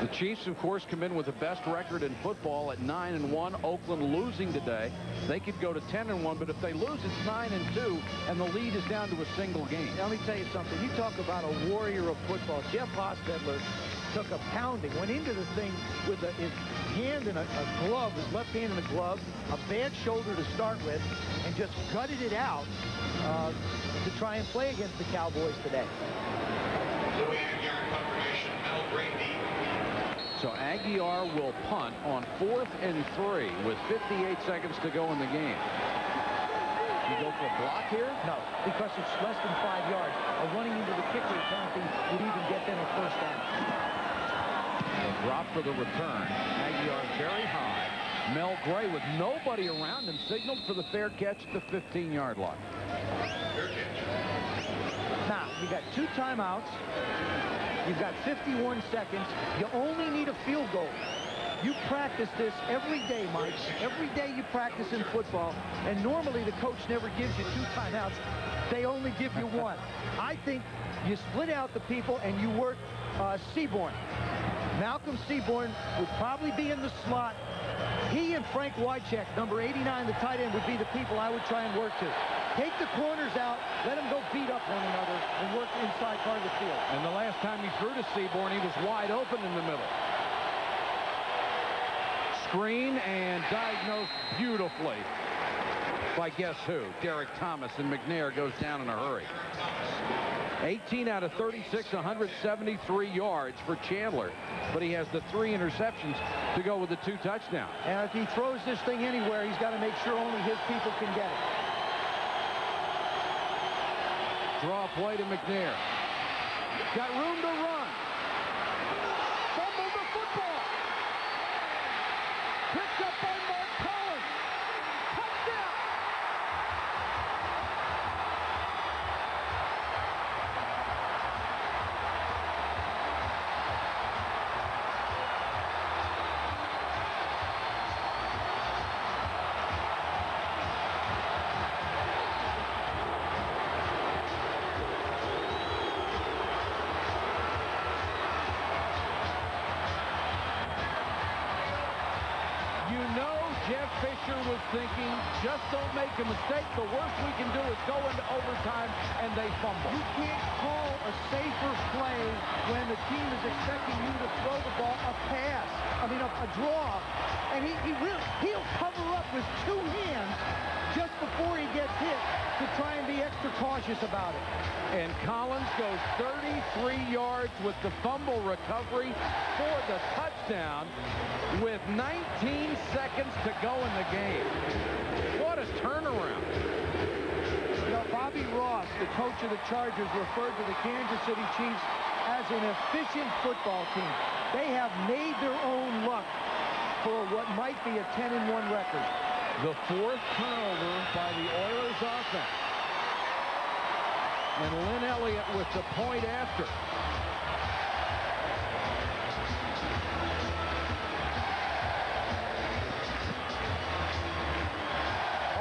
The Chiefs, of course, come in with the best record in football at 9-1. Oakland losing today. They could go to 10-1, but if they lose, it's 9-2, and the lead is down to a single game. Now, let me tell you something. You talk about a warrior of football. Jeff Hostetler took a pounding, went into the thing with his hand in a glove, his left hand in a glove, a bad shoulder to start with, and just gutted it out to try and play against the Cowboys today. So Aguiar will punt on 4th and 3 with 58 seconds to go in the game. You go for a block here? No, because it's less than 5 yards. Running into the kicker penalty would even get them a 1st down. A drop for the return. Aguiar very high. Mel Gray with nobody around him signaled for the fair catch at the 15-yard line. Now, you got 2 timeouts. You've got 51 seconds. You only need a field goal. You practice this every day, Mike. Every day you practice in football. And normally the coach never gives you 2 timeouts. They only give you 1. I think you split out the people and you work Seaborn. Malcolm Seaborn would probably be in the slot. He and Frank Wycheck, number 89, the tight end, would be the people I would try and work to. Take the corners out, let them go beat up one another, and work the inside part of the field. And the last time he threw to Seaborn, he was wide open in the middle. Screen and diagnosed beautifully by guess who? Derek Thomas, and McNair goes down in a hurry. 18 out of 36, 173 yards for Chandler, but he has the 3 interceptions to go with the 2 touchdowns. And if he throws this thing anywhere, he's got to make sure only his people can get it. Draw play to McNair. Got room to run. Fumbled the football. Picked up by Mark Collins. Touchdown. Jeff Fisher was thinking, just don't make a mistake. The worst we can do is go into overtime, and they fumble. You can't call a safer play when the team is expecting you to throw the ball, a pass, a draw. And he'll cover up with 2 hands just before he gets hit to try and be extra cautious about it. And Collins goes 33 yards with the fumble recovery for the touchdown with 19 seconds to go in the game. What a turnaround. You know, Bobby Ross, the coach of the Chargers, referred to the Kansas City Chiefs as an efficient football team. They have made their own luck for what might be a 10-1 record. The 4th turnover by the Oilers offense. And Lynn Elliott with the point after.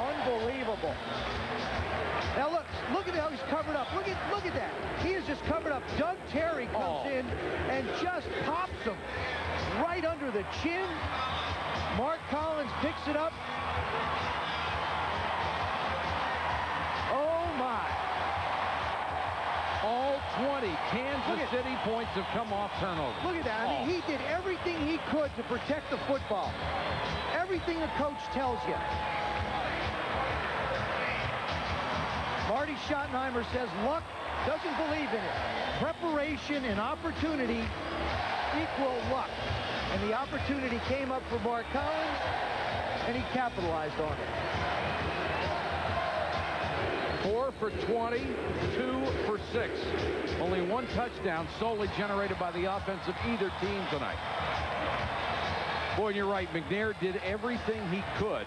Unbelievable. Now look at how he's covered up. Look at that. He is just covered up. Doug Terry comes in and just pops him right under the chin. Mark Collins picks it up. Oh, my. All 20 Kansas City points have come off turnovers. Look at that. I mean, he did everything he could to protect the football. Everything a coach tells you. Marty Schottenheimer says luck, doesn't believe in it. Preparation and opportunity equal luck. And the opportunity came up for Mark Collins, and he capitalized on it. 4 for 20, 2 for 6. Only one touchdown solely generated by the offense of either team tonight. Boy, you're right. McNair did everything he could.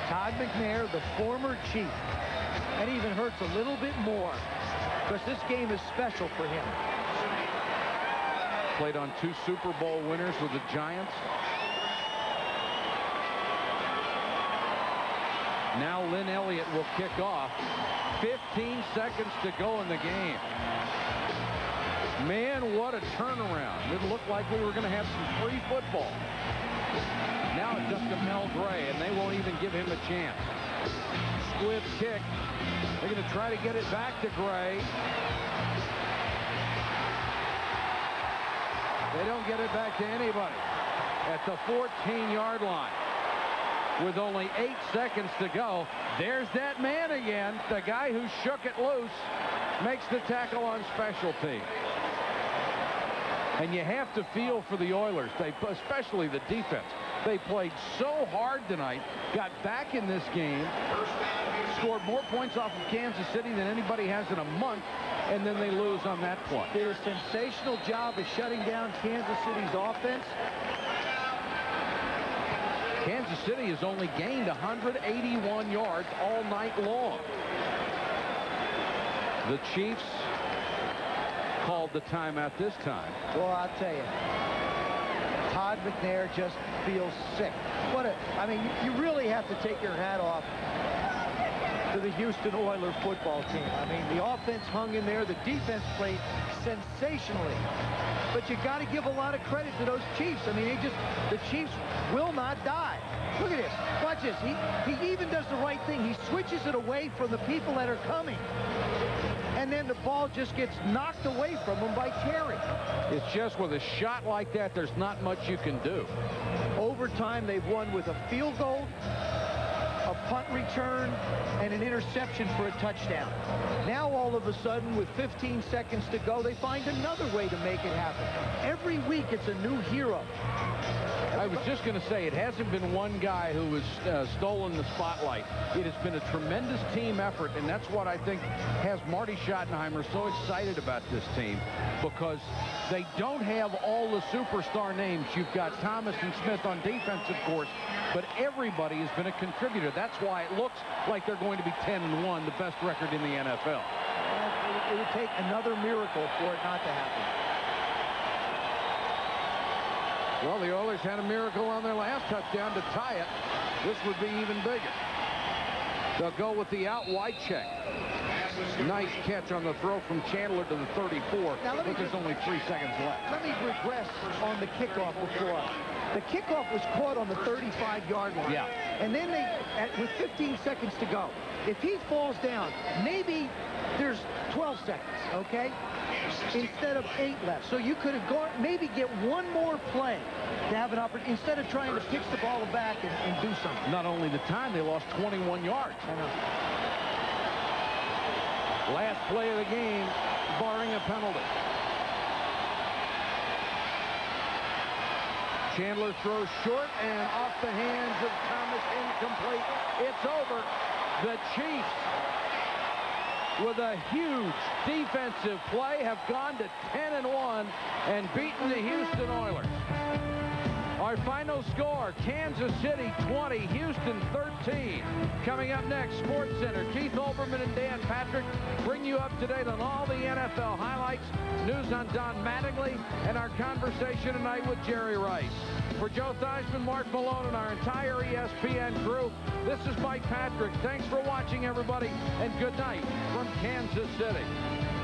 Todd McNair, the former Chief. That even hurts a little bit more because this game is special for him. Played on 2 Super Bowl winners with the Giants. Now Lynn Elliott will kick off. 15 seconds to go in the game. Man, what a turnaround. It looked like we were going to have some free football. Now it's up to Mel Gray, and they won't even give him a chance. Squib kick. They're going to try to get it back to Gray. They don't get it back to anybody at the 14-yard line. With only 8 seconds to go, there's that man again. The guy who shook it loose makes the tackle on special teams. And you have to feel for the Oilers, especially the defense. They played so hard tonight, got back in this game, scored more points off of Kansas City than anybody has in a month, and then they lose on that play. Did a sensational job of shutting down Kansas City's offense. Kansas City has only gained 181 yards all night long. The Chiefs called the timeout this time. Well, I'll tell you, Todd McNair just feels sick. I mean, you really have to take your hat off to the Houston Oilers football team. I mean, the offense hung in there. The defense played sensationally. But you got to give a lot of credit to those Chiefs. I mean, the Chiefs will not die. Look at this. Watch this. He even does the right thing. He switches it away from the people that are coming. And then the ball just gets knocked away from him by Terry. It's just with a shot like that, there's not much you can do. Overtime, they've won with a field goal, a punt return, and an interception for a touchdown. Now, all of a sudden, with 15 seconds to go, they find another way to make it happen. Every week, it's a new hero. I was just going to say, it hasn't been one guy who has stolen the spotlight. It has been a tremendous team effort, and that's what I think has Marty Schottenheimer so excited about this team, because they don't have all the superstar names. You've got Thomas and Smith on defense, of course, but everybody has been a contributor. That's why it looks like they're going to be 10-1, the best record in the NFL. It would take another miracle for it not to happen. Well, the Oilers had a miracle on their last touchdown to tie it. This would be even bigger. They'll go with the out wide check. Nice catch on the throw from Chandler to the 34. Now, but there's only 3 seconds left. Let me regress on the kickoff before. The kickoff was caught on the 35-yard line. Yeah. And then with 15 seconds to go, if he falls down, maybe there's 12 seconds, okay? Instead of 8 left. So you could have gone, maybe get one more play to have an opportunity, instead of trying to pitch the ball back and do something. Not only the time, they lost 21 yards. I know. Last play of the game, barring a penalty. Chandler throws short and off the hands of Thomas, incomplete. It's over. The Chiefs, with a huge defensive play, have gone to 10-1 and beaten the Houston Oilers. Our final score, Kansas City 20, Houston 13. Coming up next, Sports Center. Keith Olbermann and Dan Patrick bring you up to date on all the NFL highlights, news on Don Mattingly, and our conversation tonight with Jerry Rice. For Joe Theismann, Mark Malone, and our entire ESPN crew, this is Mike Patrick. Thanks for watching, everybody, and good night from Kansas City.